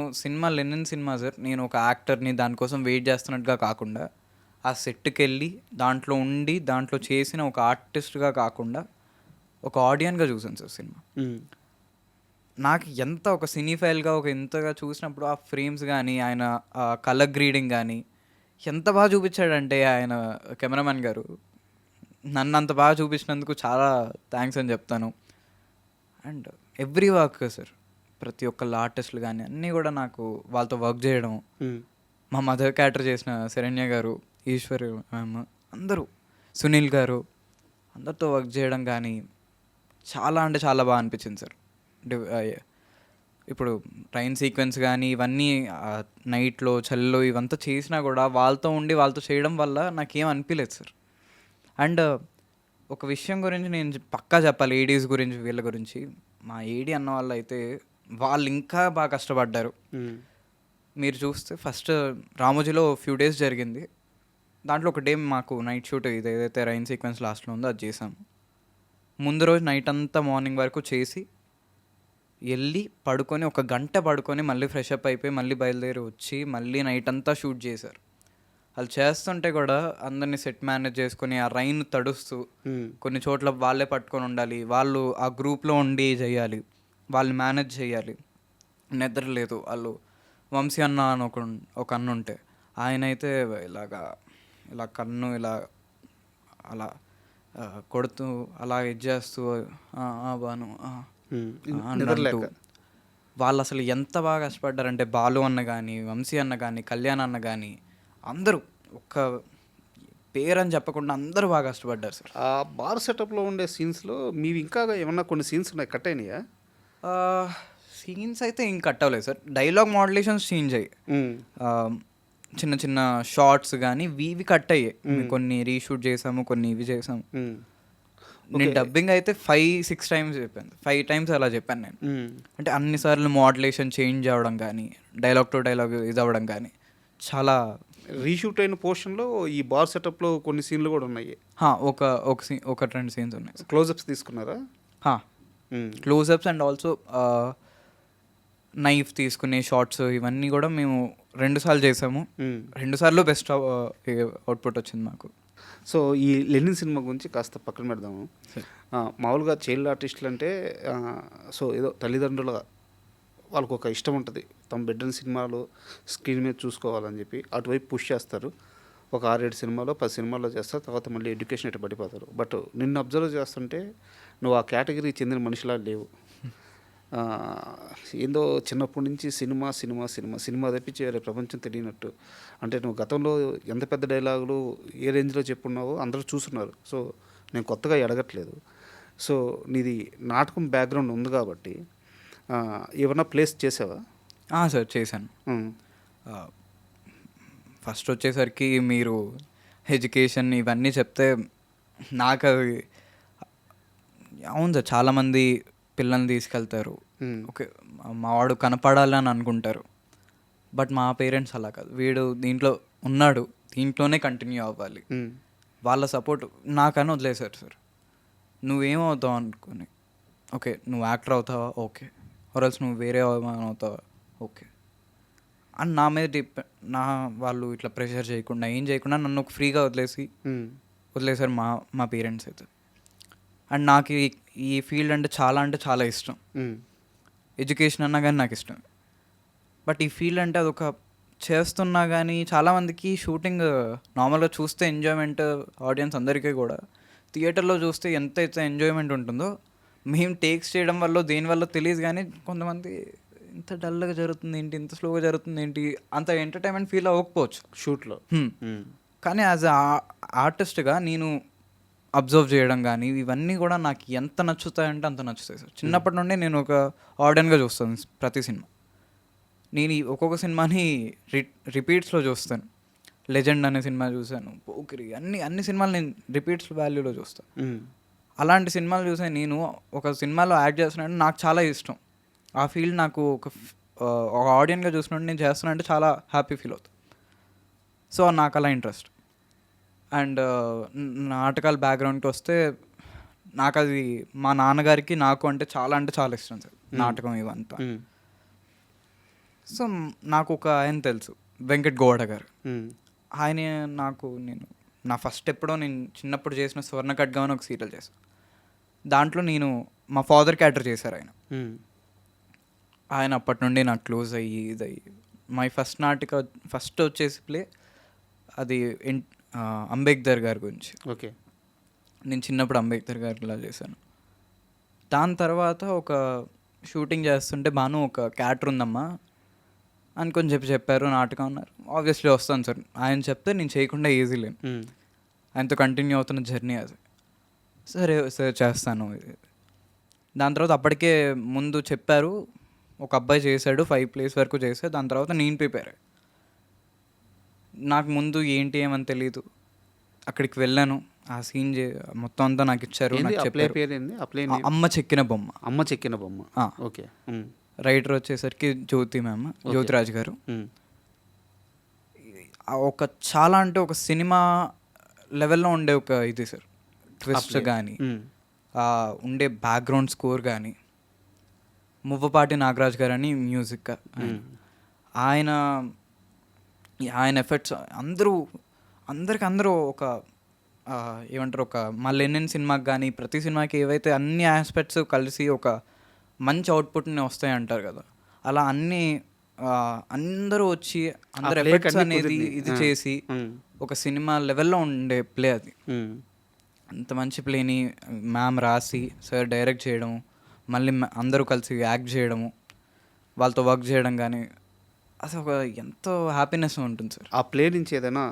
లెనిన్ సినిమా సార్, నేను ఒక యాక్టర్ని దానికోసం వెయిట్ చేస్తున్నట్టుగా కాకుండా ఆ సెట్కి వెళ్ళి దాంట్లో ఉండి దాంట్లో చేసిన ఒక ఆర్టిస్ట్గా కాకుండా ఒక ఆడియన్గా చూసాను సార్ సినిమా. నాకు ఎంత ఒక సినీఫైల్గా ఒక ఇంతగా చూసినప్పుడు ఆ ఫ్రేమ్స్ కానీ ఆయన కలర్ గ్రీడింగ్ కానీ ఎంత బాగా చూపించాడంటే ఆయన కెమెరామెన్ గారు నన్ను అంత బాగా చూపించినందుకు చాలా థ్యాంక్స్ అని చెప్తాను. అండ్ ఎవ్రీ వర్క్ సార్, ప్రతి ఒక్కళ్ళ ఆర్టిస్టులు కానీ అన్నీ కూడా నాకు వాళ్ళతో వర్క్ చేయడం, మా మదర్ క్యారెక్టర్ చేసిన శరణ్య గారు, ఈశ్వరి మ్యామ్, అందరూ సునీల్ గారు అందరితో వర్క్ చేయడం కానీ చాలా అంటే చాలా బాగా అనిపించింది సార్. ఇప్పుడు ట్రైన్ సీక్వెన్స్ కానీ ఇవన్నీ నైట్లో చలిలో ఇవంతా చేసినా కూడా వాళ్ళతో ఉండి వాళ్ళతో చేయడం వల్ల నాకేం అనిపించలేదు సార్. అండ్ ఒక విషయం గురించి నేను పక్కా చెప్పాలి, ఏడీస్ గురించి, వీళ్ళ గురించి. మా ఏడీ అన్న వాళ్ళు అయితే వాళ్ళు ఇంకా బాగా కష్టపడ్డారు. మీరు చూస్తే ఫస్ట్ రామోజీలో ఫ్యూ డేస్ జరిగింది, దాంట్లో ఒక డే మాకు నైట్ షూట్ ఇది ఏదైతే రైన్ సీక్వెన్స్ లాస్ట్లో ఉందో అది చేసాము. ముందు రోజు నైట్ అంతా మార్నింగ్ వరకు చేసి వెళ్ళి పడుకొని 1 గంట పడుకొని మళ్ళీ ఫ్రెష్ అప్ అయిపోయి మళ్ళీ బయలుదేరి వచ్చి మళ్ళీ నైట్ అంతా షూట్ చేశారు. వాళ్ళు చేస్తుంటే కూడా అందరినీ సెట్ మేనేజ్ చేసుకొని ఆ రైన్ తడుస్తూ కొన్ని చోట్ల వాళ్ళే పట్టుకొని ఉండాలి, వాళ్ళు ఆ గ్రూప్లో ఉండి చేయాలి, వాళ్ళు మేనేజ్ చేయాలి. నిద్ర లేదు. వాళ్ళు వంశీ అన్న అని ఒక అన్న ఉంటే ఆయన అయితే ఇలా కన్ను ఇలా అలా కొడుతూ అలా చేస్తూ బాను అన్నట్టు వాళ్ళు అసలు ఎంత బాగా కష్టపడ్డారంటే బాలు అన్న కానీ, వంశీ అన్న కానీ, కళ్యాణ్ అన్న కానీ అందరూ ఒక్క పేరని చెప్పకుండా అందరూ బాగా కష్టపడ్డారు సార్. ఆ బార్ సెటప్లో ఉండే సీన్స్లో మీవి ఇంకా ఏమన్నా కొన్ని సీన్స్ ఉన్నాయి కట్ అయినాయా? సీన్స్ అయితే ఏం కట్ అవ్వలేదు సార్, డైలాగ్ మోడ్యులేషన్స్ చేంజ్ అయ్యాయి. చిన్న చిన్న షార్ట్స్ కానీ ఇవి కట్ అయ్యాయి. కొన్ని రీషూట్ చేసాము, కొన్ని ఇవి చేసాము. నేను డబ్బింగ్ అయితే 5-6 times చెప్పాను, 5 times అలా చెప్పాను నేను. అంటే అన్నిసార్లు మోడ్యులేషన్ చేంజ్ అవ్వడం కానీ, డైలాగ్ టు డైలాగ్ ఇది అవ్వడం కానీ చాలా. రీషూట్ అయిన పోర్షన్లో ఈ బార్ సెటప్లో కొన్ని సీన్లు కూడా ఉన్నాయి. ఒక 2 సీన్స్ ఉన్నాయి. క్లోజప్స్ తీసుకున్నారా? క్లోజప్స్ అండ్ ఆల్సో నైఫ్ తీసుకునే షార్ట్స్ ఇవన్నీ కూడా మేము 2 సార్లు చేసాము. 2 సార్లు బెస్ట్ అవుట్పుట్ వచ్చింది మాకు. సో ఈ లెనిన్ సినిమా గురించి కాస్త పక్కన పెడదాము. మామూలుగా చైల్డ్ ఆర్టిస్టులు అంటే సో ఏదో తల్లిదండ్రుల వాళ్ళకు ఒక ఇష్టం ఉంటుంది, తమ బిడ్డని సినిమాలో స్క్రీన్ మీద చూసుకోవాలని చెప్పి అటువైపు పుష్ చేస్తారు. ఒక 6-7 సినిమాలో 10 సినిమాల్లో చేస్తారు, తర్వాత మళ్ళీ ఎడ్యుకేషన్ ఇటు పడిపోతారు. బట్ నిన్ను అబ్జర్వ్ చేస్తుంటే నువ్వు ఆ కేటగిరీకి చెందిన మనిషిలా లేవు. ఏందో చిన్నప్పటి నుంచి సినిమా సినిమా సినిమా సినిమా తప్పించి వేరే ప్రపంచం తెలియనట్టు. అంటే నువ్వు గతంలో ఎంత పెద్ద డైలాగులు ఏ రేంజ్లో చెప్పున్నావో అందరూ చూస్తున్నారు. సో నేను కొత్తగా అడగట్లేదు. సో నీది నాటకం బ్యాక్గ్రౌండ్ ఉంది కాబట్టి ఏమన్నా ప్లేస్ చేసావా? సార్ చేశాను. ఫస్ట్ వచ్చేసరికి మీరు ఎడ్యుకేషన్ ఇవన్నీ చెప్తే నాకు అది అవును సార్, చాలామంది పిల్లల్ని తీసుకెళ్తారు, ఓకే మావాడు కనపడాలని అనుకుంటారు. బట్ మా పేరెంట్స్ అలా కాదు, వీడు దీంట్లో ఉన్నాడు, దీంట్లోనే కంటిన్యూ అవ్వాలి. వాళ్ళ సపోర్ట్ నాకని వదిలేశారు సార్. నువ్వేమవుతావు అనుకుని, ఓకే నువ్వు యాక్టర్ అవుతావా, ఓకే, ఆర్ఎల్స్ నువ్వు వేరే అవుతావా, ఓకే, అండ్ నా మీద వాళ్ళు ఇట్లా ప్రెషర్ చేయకుండా ఏం చేయకుండా నన్ను ఒక ఫ్రీగా వదిలేశారు మా పేరెంట్స్ అయితే. అండ్ నాకు ఈ ఫీల్డ్ అంటే చాలా ఇష్టం. ఎడ్యుకేషన్ అన్నా కానీ నాకు ఇష్టం. బట్ ఈ ఫీల్డ్ అంటే అదొక చేస్తున్నా కానీ చాలామందికి షూటింగ్ నార్మల్గా చూస్తే ఎంజాయ్మెంట్, ఆడియన్స్ అందరికీ కూడా థియేటర్లో చూస్తే ఎంతైతే ఎంజాయ్మెంట్ ఉంటుందో మేము టేక్స్ చేయడం వల్ల దేనివల్ల తెలియదు, కానీ కొంతమంది ఇంత డల్గా జరుగుతుంది ఏంటి, ఇంత స్లోగా జరుగుతుంది ఏంటి, అంత ఎంటర్టైన్మెంట్ ఫీల్ అవ్వకపోవచ్చు షూట్లో. కానీ యాజ్ ఆర్టిస్ట్గా నేను అబ్జర్వ్ చేయడం కానీ ఇవన్నీ కూడా నాకు ఎంత నచ్చుతాయంటే అంత నచ్చుతాయి సార్. చిన్నప్పటి నుండి నేను ఒక ఆడియన్గా చూస్తాను ప్రతి సినిమా. నేను ఒక్కొక్క సినిమాని రిపీట్స్లో చూస్తాను. లెజెండ్ అనే సినిమా చూశాను, పోకిరి, అన్ని సినిమాలు నేను రిపీట్స్ వాల్యూలో చూస్తాను. అలాంటి సినిమాలు చూసే నేను ఒక సినిమాలో యాక్ట్ చేస్తున్నానంటే నాకు చాలా ఇష్టం. ఆ ఫీల్డ్ నాకు ఒక ఆడియన్గా చూసినట్టు నేను చేస్తున్నానంటే చాలా హ్యాపీ ఫీల్ అవుతాను. సో నాకు అలా ఇంట్రెస్ట్. అండ్ నాటకాల బ్యాక్గ్రౌండ్కి వస్తే నాకు అది మా నాన్నగారికి నాకు అంటే చాలా ఇష్టం సార్ నాటకం ఇవంతా. సో నాకు ఒక ఆయన తెలుసు, వెంకట్ గౌడ గారు. ఆయన నేను నా ఫస్ట్ నేను చిన్నప్పుడు చేసిన స్వర్ణ ఖడ్గా అని ఒక సీరియల్ చేశాను. దాంట్లో నేను మా ఫాదర్ క్యారెక్టర్ చేశారు ఆయన. ఆయన అప్పటి నుండి నాకు క్లోజ్ అయ్యి మై ఫస్ట్ వచ్చేసి ప్లే అది అంబేద్కర్ గారి గురించి. ఓకే. నేను చిన్నప్పుడు అంబేద్కర్ గారిలా చేశాను. దాని తర్వాత ఒక షూటింగ్ చేస్తుంటే బాను ఒక క్యారెక్టర్ ఉందమ్మా అనుకొని చెప్పారు, నాటకం అన్నారు. ఆబ్వియస్లీ వస్తాను సార్, ఆయన చెప్తే నేను చేయకుండా ఈజీ లేను. ఆయనతో కంటిన్యూ అవుతున్న జర్నీ అది. సరే చేస్తాను. దాని తర్వాత అప్పటికే ముందు చెప్పారు, ఒక అబ్బాయి చేశాడు, 5 plays వరకు చేశాడు. దాని తర్వాత నేను ప్రిపేర్ అయ్యాను. నాకు ముందు ఏంటి ఏమని తెలీదు. అక్కడికి వెళ్ళాను, ఆ సీన్ మొత్తం అంతా నాకు ఇచ్చారు. అమ్మ చెక్కిన బొమ్మ. ఓకే. రైటర్ వచ్చేసరికి జ్యోతిరాజ్ గారు. ఒక చాలా అంటే ఒక సినిమా లెవెల్లో ఉండే ఒక ఇది సార్, ట్విస్ట్ కానీ ఉండే బ్యాక్గ్రౌండ్ స్కోర్ కానీ. మువ్వపాటి నాగరాజ్ గారు అని మ్యూజిక్ ఆయన ఎఫెక్ట్స్ అందరూ ఒక ఏమంటారు, ఒక మా లెనిన్ సినిమాకి కానీ ప్రతి సినిమాకి ఏవైతే అన్ని ఆస్పెక్ట్స్ కలిసి ఒక మంచి అవుట్పుట్ని వస్తాయి అంటారు కదా, అలా అందరూ వచ్చి అందరు ఎఫెక్ట్స్ అనేది ఇది చేసి ఒక సినిమా లెవెల్లో ఉండే ప్లే అది. అంత మంచి ప్లేని మ్యామ్ రాసి సార్ డైరెక్ట్ చేయడం, మళ్ళీ అందరూ కలిసి యాక్ట్ చేయడము, వాళ్ళతో వర్క్ చేయడం కానీ అసలు ఒక ఎంతో హ్యాపీనెస్ ఉంటుంది సార్. ఆ ప్లే నుంచి ఏదైనా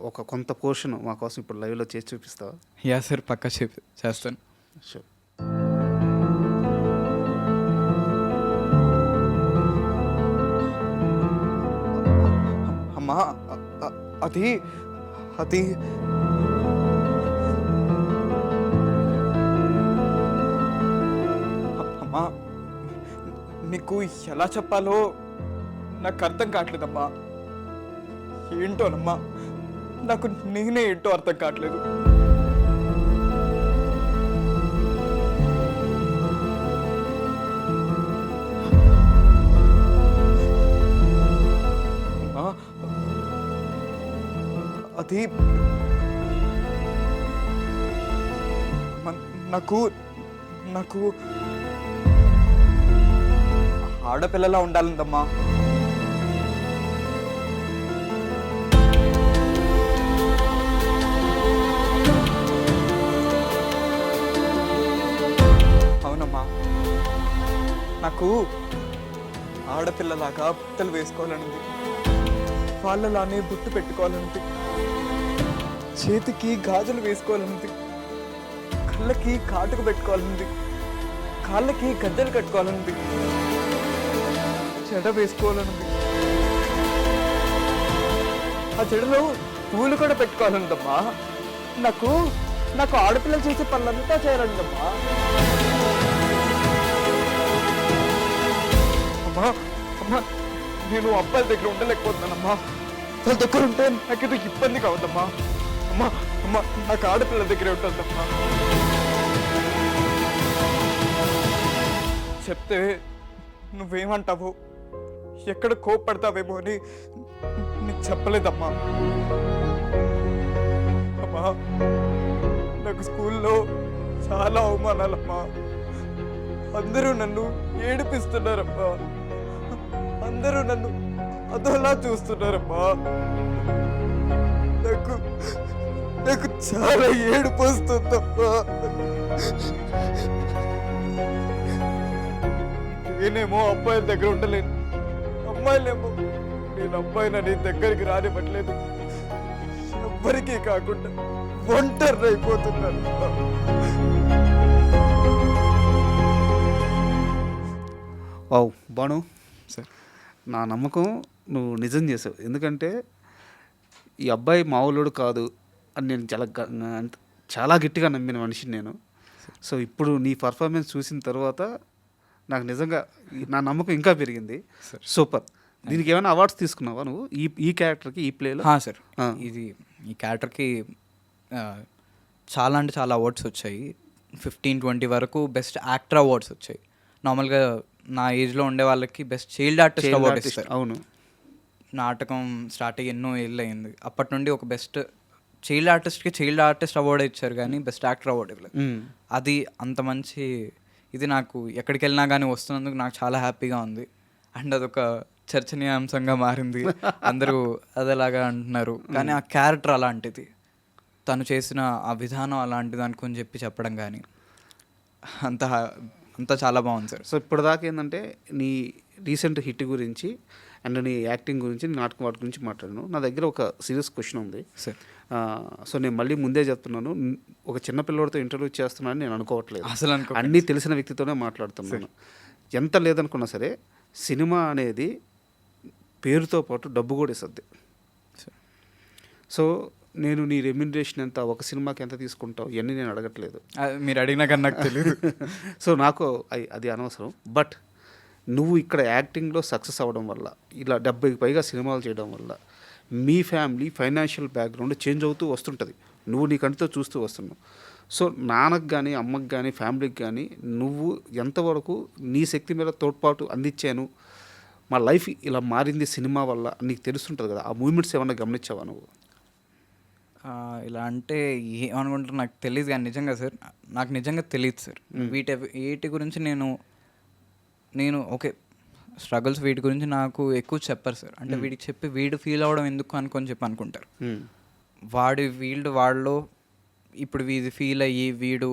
ఒక కొంత పోర్షన్ మా కోసం ఇప్పుడు లైవ్లో చేసి చూపిస్తావా? యా సార్, పక్కా చేస్తాను. షూర్. అమ్మా అది అమ్మా నీకు ఎలా చెప్పాలో నాకు అర్థం కావట్లేదమ్మా. ఏంటోనమ్మా, నాకు నేనే ఏంటో అర్థం కావట్లేదు. అది నాకు ఆడపిల్లలా ఉండాలందమ్మా. అవునమ్మా, నాకు ఆడపిల్లలాగా బట్టలు వేసుకోవాలనుంది, వాళ్ళలానే బుట్టు పెట్టుకోవాలనుంది, చేతికి గాజులు వేసుకోవాలనుంది, కళ్ళకి కాటుకు పెట్టుకోవాలనుంది, కాళ్ళకి గద్దెలు కట్టుకోవాలనుంది, చెడ వేసుకోవాలనుంది, ఆ చెడలో పూలు కూడా పెట్టుకోవాలనుందమ్మా. నాకు ఆడపిల్లలు చేసే పనులంతా చేయాలనుందమ్మా. అమ్మా, నేను అబ్బాయిల దగ్గర ఉండలేకపోతున్నానమ్మా. వాళ్ళ దగ్గర ఉంటే నాకు ఇది ఇబ్బంది కావద్దమ్మా. అమ్మా నాకు ఆడపిల్లల దగ్గరే ఉంటుందమ్మా. చెప్తే నువ్వేమంటావు, ఎక్కడ కోపడతావేమో అని నీకు చెప్పలేదమ్మా. అమ్మా, నాకు స్కూల్లో చాలా అవమానాలమ్మా. అందరూ నన్ను ఏడిపిస్తున్నారమ్మా. అందరూ నన్ను అదోలా చూస్తున్నారమ్మా. నాకు చాలా ఏడుపు వస్తుందమ్మా. నేనేమో అబ్బాయిల దగ్గర ఉండలేను, అమ్మాయిలేమో నేను అబ్బాయిని నీ దగ్గరికి రానివ్వట్లేదు. ఎవ్వరికీ కాకుండా ఒంటరి అయిపోతున్నాను. వావ్ బాను సార్, నా నమ్మకం నువ్వు నిజం చేసావు. ఎందుకంటే ఈ అబ్బాయి మామూలుడు కాదు అని నేను చాలా గట్టిగా నమ్మిన మనిషిని నేను. సో ఇప్పుడు నీ పర్ఫార్మెన్స్ చూసిన తర్వాత నాకు నిజంగా నా నమ్మకం ఇంకా పెరిగింది. సూపర్. దీనికి ఏమైనా అవార్డ్స్ తీసుకున్నావా నువ్వు ఈ క్యారెక్టర్కి, ఈ ప్లేలో? సార్, ఈ క్యారెక్టర్కి చాలా అంటే చాలా అవార్డ్స్ వచ్చాయి. 15-20 వరకు బెస్ట్ యాక్టర్ అవార్డ్స్ వచ్చాయి. నార్మల్గా నా ఏజ్లో ఉండే వాళ్ళకి బెస్ట్ చైల్డ్ ఆర్టిస్ట్ అవార్డు ఇస్తారు. అవును, నాటకం స్టార్ట్ అయ్యి ఎన్నో ఏళ్ళు అయింది. అప్పటి నుండి ఒక బెస్ట్ చైల్డ్ ఆర్టిస్ట్కి చైల్డ్ ఆర్టిస్ట్ అవార్డు ఇచ్చారు, కానీ బెస్ట్ యాక్టర్ అవార్డు ఇవ్వలేదు. అది అంత మంచి ఇది నాకు ఎక్కడికి వెళ్ళినా కానీ వస్తున్నందుకు నాకు చాలా హ్యాపీగా ఉంది. అండ్ అదొక చర్చనీయాంశంగా మారింది. అందరూ అదేలాగా అంటున్నారు, కానీ ఆ క్యారెక్టర్ అలాంటిది, తను చేసిన ఆ విధానం అలాంటిది అనుకుని చెప్పడం కానీ అంతా చాలా బాగుంది సార్. సో ఇప్పటిదాకా ఏంటంటే నీ రీసెంట్ హిట్ గురించి అండ్ నీ యాక్టింగ్ గురించి, నీ నాటకం వాటి గురించి మాట్లాడాను. నా దగ్గర ఒక సీరియస్ క్వశ్చన్ ఉంది సార్. సో నేను మళ్ళీ ముందే చెప్తున్నాను, ఒక చిన్న పిల్లడితో ఇంటర్వ్యూ చేస్తున్నానని నేను అనుకోవట్లేదు. అసలు అన్నీ తెలిసిన వ్యక్తితోనే మాట్లాడుతున్నాను. ఎంత లేదనుకున్నా సరే సినిమా అనేది పేరుతో పాటు డబ్బు కూడా ఇస్తుంది. సో నేను నీ రెమ్యునరేషన్ ఎంత, ఒక సినిమాకి ఎంత తీసుకుంటావు, ఇవన్నీ నేను అడగట్లేదు. మీరు అడిగినా కానీ నాకు తెలియదు. సో నాకు అది అనవసరం. బట్ నువ్వు ఇక్కడ యాక్టింగ్లో సక్సెస్ అవ్వడం వల్ల, ఇలా 70కి పైగా సినిమాలు చేయడం వల్ల మీ ఫ్యామిలీ ఫైనాన్షియల్ బ్యాక్గ్రౌండ్ చేంజ్ అవుతూ వస్తుంటుంది. నువ్వు నీ కంటితో చూస్తూ వస్తున్నావు. సో నాన్నకు కానీ, అమ్మకి కానీ, ఫ్యామిలీకి కానీ నువ్వు ఎంతవరకు నీ శక్తి మీద తోడ్పాటు అందించాను, మా లైఫ్ ఇలా మారింది సినిమా వల్ల నీకు తెలుస్తుంటుంది కదా, ఆ మూమెంట్స్ ఏమన్నా గమనించావా నువ్వు? ఇలా అంటే ఏమనుకుంటారు నాకు తెలియదు, కానీ నిజంగా సార్ నాకు నిజంగా తెలియదు సార్. వీటి గురించి నేను ఓకే స్ట్రగుల్స్ వీటి గురించి నాకు ఎక్కువ చెప్పారు సార్. అంటే వీడికి చెప్పి వీడు ఫీల్ అవ్వడం ఎందుకు అనుకుంటారు. వాళ్ళు ఇప్పుడు వీడి ఫీల్ అయ్యి వీడు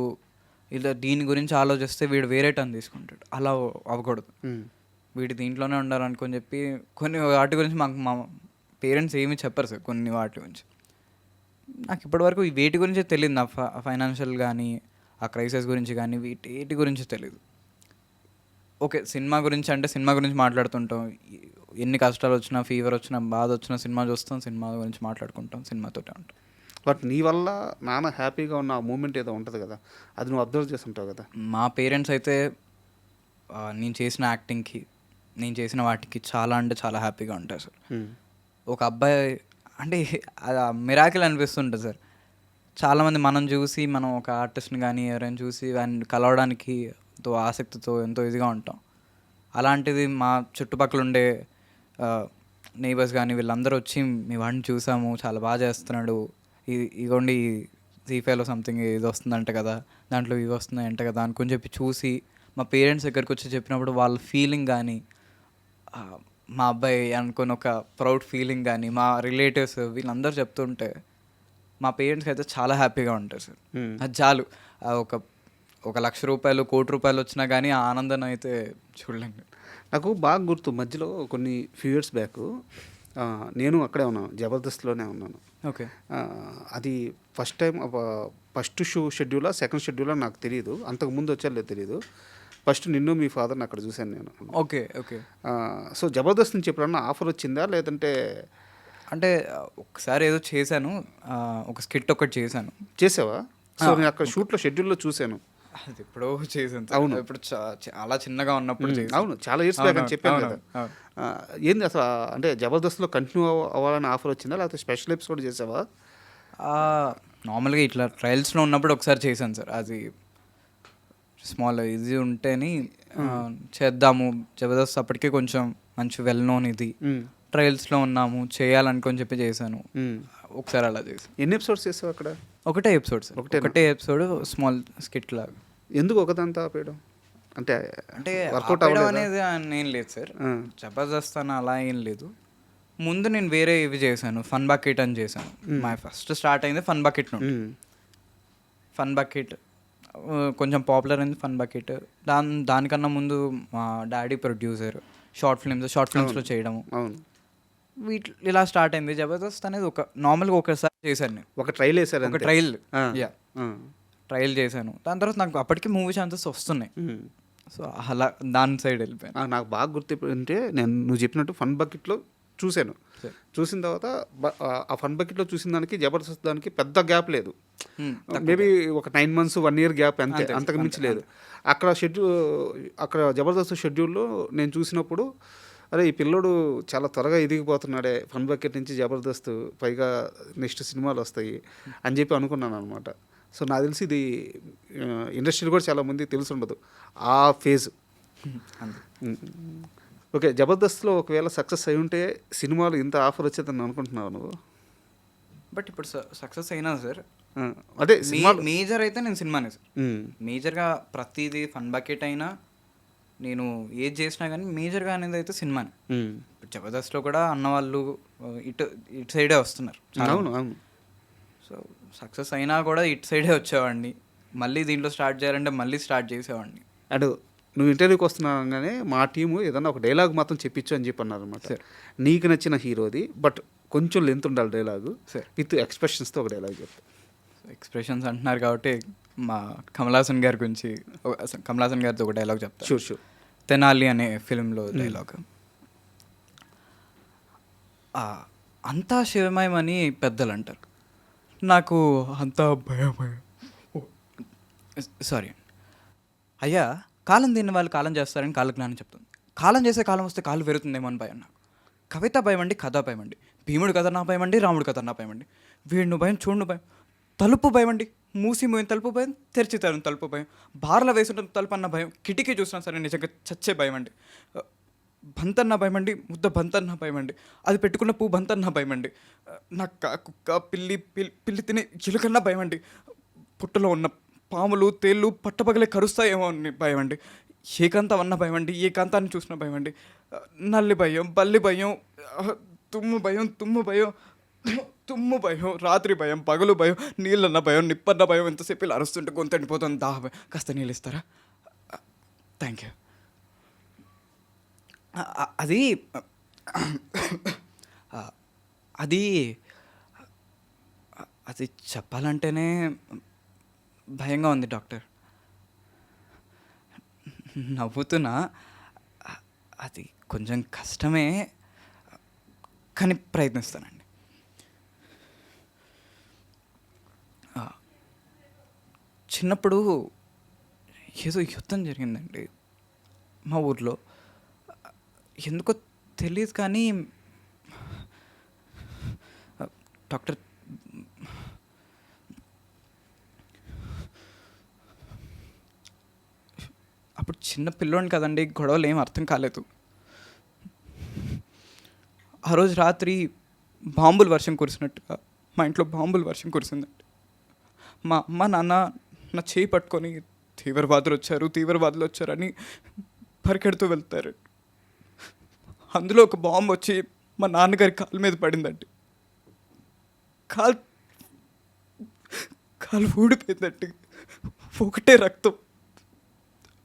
ఇలా దీని గురించి ఆలోచిస్తే వీడు వేరే టర్న్ తీసుకుంటాడు. అలా అవ్వకూడదు. వీడి దీంట్లోనే ఉండాలనుకొని చెప్పి కొన్ని వాటి గురించి మా పేరెంట్స్ ఏమీ చెప్పరు సార్. కొన్ని వాటి గురించి నాకు ఇప్పటివరకు వీటి గురించే తెలియదు. నా ఫైనాన్షియల్ కానీ, ఆ క్రైసిస్ గురించి కానీ, వీటి గురించి తెలియదు. ఓకే సినిమా గురించి మాట్లాడుతుంటాం. ఎన్ని కష్టాలు వచ్చినా, ఫీవర్ వచ్చినా, బాధ వచ్చినా సినిమా చూస్తాం, సినిమా గురించి మాట్లాడుకుంటాం, సినిమాతోటే ఉంటాం. బట్ నీ వల్ల నాన్న హ్యాపీగా ఉన్న ఆ మూమెంట్ ఏదో ఉంటుంది కదా, అది నువ్వు అబ్జర్వ్ చేస్తుంటావు కదా. మా పేరెంట్స్ అయితే నేను చేసిన యాక్టింగ్కి, నేను చేసిన వాటికి చాలా అంటే చాలా హ్యాపీగా ఉంటారు సార్. ఒక అబ్బాయి అంటే అది మిరాకిల్ అనిపిస్తుంటుంది సార్. చాలామంది మనం ఒక ఆర్టిస్ట్ని కానీ ఎవరైనా చూసి వాడిని కలవడానికి ఎంతో ఆసక్తితో ఎంతో ఇదిగా ఉంటాం. అలాంటిది మా చుట్టుపక్కల ఉండే నైబర్స్ కానీ వీళ్ళందరూ వచ్చి మీ వాడిని చూసాము, చాలా బాగా చేస్తున్నాడు, ఇగోండి జీఫైలో సంథింగ్ ఇది వస్తుందంట కదా, దాంట్లో ఇవి వస్తున్నాయంట కదా అనుకుని చెప్పి చూసి మా పేరెంట్స్ దగ్గరికి వచ్చి చెప్పినప్పుడు వాళ్ళ ఫీలింగ్ కానీ, మా అబ్బాయి అనుకుని ఒక ప్రౌడ్ ఫీలింగ్ కానీ, మా రిలేటివ్స్ వీళ్ళందరూ చెప్తుంటే మా పేరెంట్స్కి అయితే చాలా హ్యాపీగా ఉంటారు సార్. అది చాలు. ఒక ₹1,00,000 ₹1,00,00,000 వచ్చినా కానీ ఆ ఆనందం అయితే చూడలేండి. నాకు బాగా గుర్తు, మధ్యలో కొన్ని ఫ్యూ ఇయర్స్ బ్యాక్ నేను అక్కడే ఉన్నాను, జబర్దస్త్లోనే ఉన్నాను. ఓకే. అది ఫస్ట్ షెడ్యూలా సెకండ్ షెడ్యూలా నాకు తెలియదు, అంతకుముందు వచ్చారో తెలియదు. ఫస్ట్ నిన్ను మీ ఫాదర్ని అక్కడ చూశాను నేను. ఓకే. సో జబర్దస్త్ నుంచి ఎప్పుడన్నా ఆఫర్ వచ్చిందా, లేదంటే? అంటే ఒకసారి ఏదో చేశాను, ఒక స్కిట్ ఒకటి చేసావా? సో నేను అక్కడ షూట్లో షెడ్యూల్లో చూశాను. అది ఎప్పుడో చేశాను. అవును, ఇప్పుడు చాలా చిన్నగా ఉన్నప్పుడు. అవును, చాలా ఇయర్స్ బ్యాక్ అని చెప్పాను కదా. ఏంది అసలు, అంటే జబర్దస్త్లో కంటిన్యూ అవ్వాలని ఆఫర్ వచ్చిందా, లేకపోతే స్పెషల్ ఎపిసోడ్ చేసావా? నార్మల్గా ఇట్లా ట్రయల్స్లో ఉన్నప్పుడు ఒకసారి చేశాను సార్. అది స్మాల్ ఇది ఉంటేని చేద్దాము, జబర్దస్త్ అప్పటికే కొంచెం మంచి వెల్ నోన్ ఇది, మ్మ్. ట్రయల్స్లో ఉన్నాము, చేయాలనుకొని చెప్పి చేశాను. మ్మ్. ఒకసారి అలా చేశాను. ఎన్ని ఎపిసోడ్స్ చేసావు అక్కడ? ఒకటే ఎపిసోడ్ సార్, ఒకటేనా? ఒకటే ఎపిసోడ్, స్మాల్ స్కిట్ లాగా. ఎందుకు ఒకదంతా ఆపేయడం? అంటే అంటే వర్కౌట్ ఆపేయడం అవ్వలేదు అనేది ఏం లేదు సార్, జబర్దస్త్ అని అలా ఏం లేదు. ముందు నేను వేరే ఇవి చేశాను, ఫన్ బకెట్ అని చేశాను. మా ఫస్ట్ స్టార్ట్ అయింది ఫన్ బకెట్ నుండి. ఫన్ బకెట్ కొంచెం పాపులర్ అయింది ఫన్ బకెట్. దానికన్నా ముందు మా డాడీ ప్రొడ్యూసర్, షార్ట్ ఫిల్మ్స్లో చేయడము. అవును. ఇలా స్టార్ట్ అయింది. జబర్దస్త్ అనేది ఒక నార్మల్గా ఒకసారి చేశాను నేను, ఒక ట్రైల్ వేసారు, ఒక ట్రయల్. ట్రయల్ చేశాను. దాని తర్వాత నాకు అప్పటికి మూవీ ఛాన్సెస్ వస్తున్నాయి. సో అలా దాని సైడ్ వెళ్ళిపోయాను. నాకు బాగా గుర్తు అంటే నువ్వు చెప్పినట్టు ఫన్ బకెట్లో చూశాను. చూసిన తర్వాత ఆ ఫన్ బకెట్లో చూసిన దానికి జబర్దస్త్ దానికి పెద్ద గ్యాప్ లేదు. మేబీ ఒక 9 months 1 year గ్యాప్, అంతే, అంతకు మించి లేదు. అక్కడ జబర్దస్త్ షెడ్యూల్లో నేను చూసినప్పుడు అరే ఈ పిల్లోడు చాలా త్వరగా ఎదిగిపోతున్నాడే, ఫన్ బకెట్ నుంచి జబర్దస్త్, పైగా నెక్స్ట్ సినిమాలు వస్తాయి అని చెప్పి అనుకున్నాను అనమాట. సో నాకు తెలిసి ఇది ఇండస్ట్రీలో కూడా చాలామంది తెలిసి ఉండదు ఆ ఫేజ్. ఓకే, జబర్దస్త్లో ఒకవేళ సక్సెస్ అయి ఉంటే సినిమాలు ఇంత ఆఫర్ వచ్చేదని అనుకుంటున్నావు నువ్వు? బట్ ఇప్పుడు సక్సెస్ అయినా సార్, అదే మేజర్ అయితే నేను సినిమానే సార్. మేజర్గా ప్రతిదీ ఫన్ బకెట్ అయినా నేను ఏది చేసినా కానీ మేజర్గా అనేది అయితే సినిమానే. ఇప్పుడు జబర్దస్త్లో కూడా అన్నవాళ్ళు ఇటు సైడే వస్తున్నారు. అవును అవును. సో సక్సెస్ అయినా కూడా ఇటు సైడే వచ్చేవాడిని. మళ్ళీ దీంట్లో స్టార్ట్ చేయాలంటే మళ్ళీ స్టార్ట్ చేసేవాడిని. అండ్ నువ్వు ఇంటర్వ్యూకి వస్తున్నాగానే మా టీము ఏదన్నా ఒక డైలాగ్ మాత్రం చెప్పించు అని చెప్పి అన్నారు అనమాట. నీకు నచ్చిన హీరోది, బట్ కొంచెం లెంత్ ఉండాలి డైలాగు, విత్ ఎక్స్ప్రెషన్స్తో ఒక డైలాగ్ చెప్పు. ఎక్స్ప్రెషన్స్ అంటున్నారు కాబట్టి మా కమల్ హాసన్ గారి గురించి, కమల్ హాసన్ గారితో ఒక డైలాగ్ చెప్తాను. షూర్. తెనాలి అనే ఫిల్మ్లో డైలాగ్. అంతా శివమయమని పెద్దలు అంటారు, నాకు అంతా భయం. సారీ అయ్యా, కాలం దీన్ని వాళ్ళు కాలం చేస్తారని కాలజ్ఞానం చెప్తుంది. కాలం చేసే కాలం వస్తే కాలు పెరుగుతుందేమో అని భయం నాకు. కవిత భయం అండి, కథ భయం అండి, భీముడు కథ నా భయం అండి, రాముడు కథ నా భయం అండి, వీడును భయం చూడును భయం, తలుపు భయం అండి, మూసి మోయిన తలుపు భయం, తెరిచి తరుణ్ తలుపు భయం, బార్ల వేసుంటే తలుపు అన్న భయం, కిటికీ చూసినా సరే నిజంగా చచ్చే భయం అండి, బంతన్న భయం అండి, ముద్ద బంతన్న భయం అండి, అది పెట్టుకున్న పువ్వు బంతన్న భయం అండి, నక్క కుక్క పిల్లి తినే ఎలుకన్నా భయం అండి, పుట్టలో ఉన్న పాములు తేళ్ళు పట్టపగలే కరుస్తాయేమో అని భయం అండి, ఏకాంతం అన్న భయం అండి, ఏకాంతాన్ని చూసిన భయం అండి, నల్లి భయం, బల్లి భయం, తుమ్ము భయం, తుమ్ము భయం, రాత్రి భయం, పగలు భయం, నీళ్ళన్న భయం, నిప్పన్న భయం, ఎంతసేపు ఇలా అరుస్తుంటే గొంతు ఎండిపోతుంది, దాహ భయం, కాస్త నీళ్ళు ఇస్తారా? Thank you. అది అది అది చెప్పాలంటేనే భయంగా ఉంది డాక్టర్. నవ్వుతున్నా, అది కొంచెం కష్టమే కానీ ప్రయత్నిస్తానండి. చిన్నప్పుడు ఏదో యుద్ధం జరిగిందండి మా ఊర్లో, ఎందుకో తెలియదు కానీ డాక్టర్ అప్పుడు చిన్న పిల్లోని కదండి, గొడవలు ఏం అర్థం కాలేదు. ఆ రోజు రాత్రి బాంబులు వర్షం కురిసినట్టుగా మా ఇంట్లో బాంబులు వర్షం కురిసిందండి. మా అమ్మ నాన్న నా చేయి పట్టుకొని తీవ్రవాదులు వచ్చారని పరిగెడుతూ వెళ్తారు. అందులో ఒక బాంబు వచ్చి మా నాన్నగారి కాలు మీద పడిందండి. కాలు ఊడిపోయిందండి, ఒకటే రక్తం.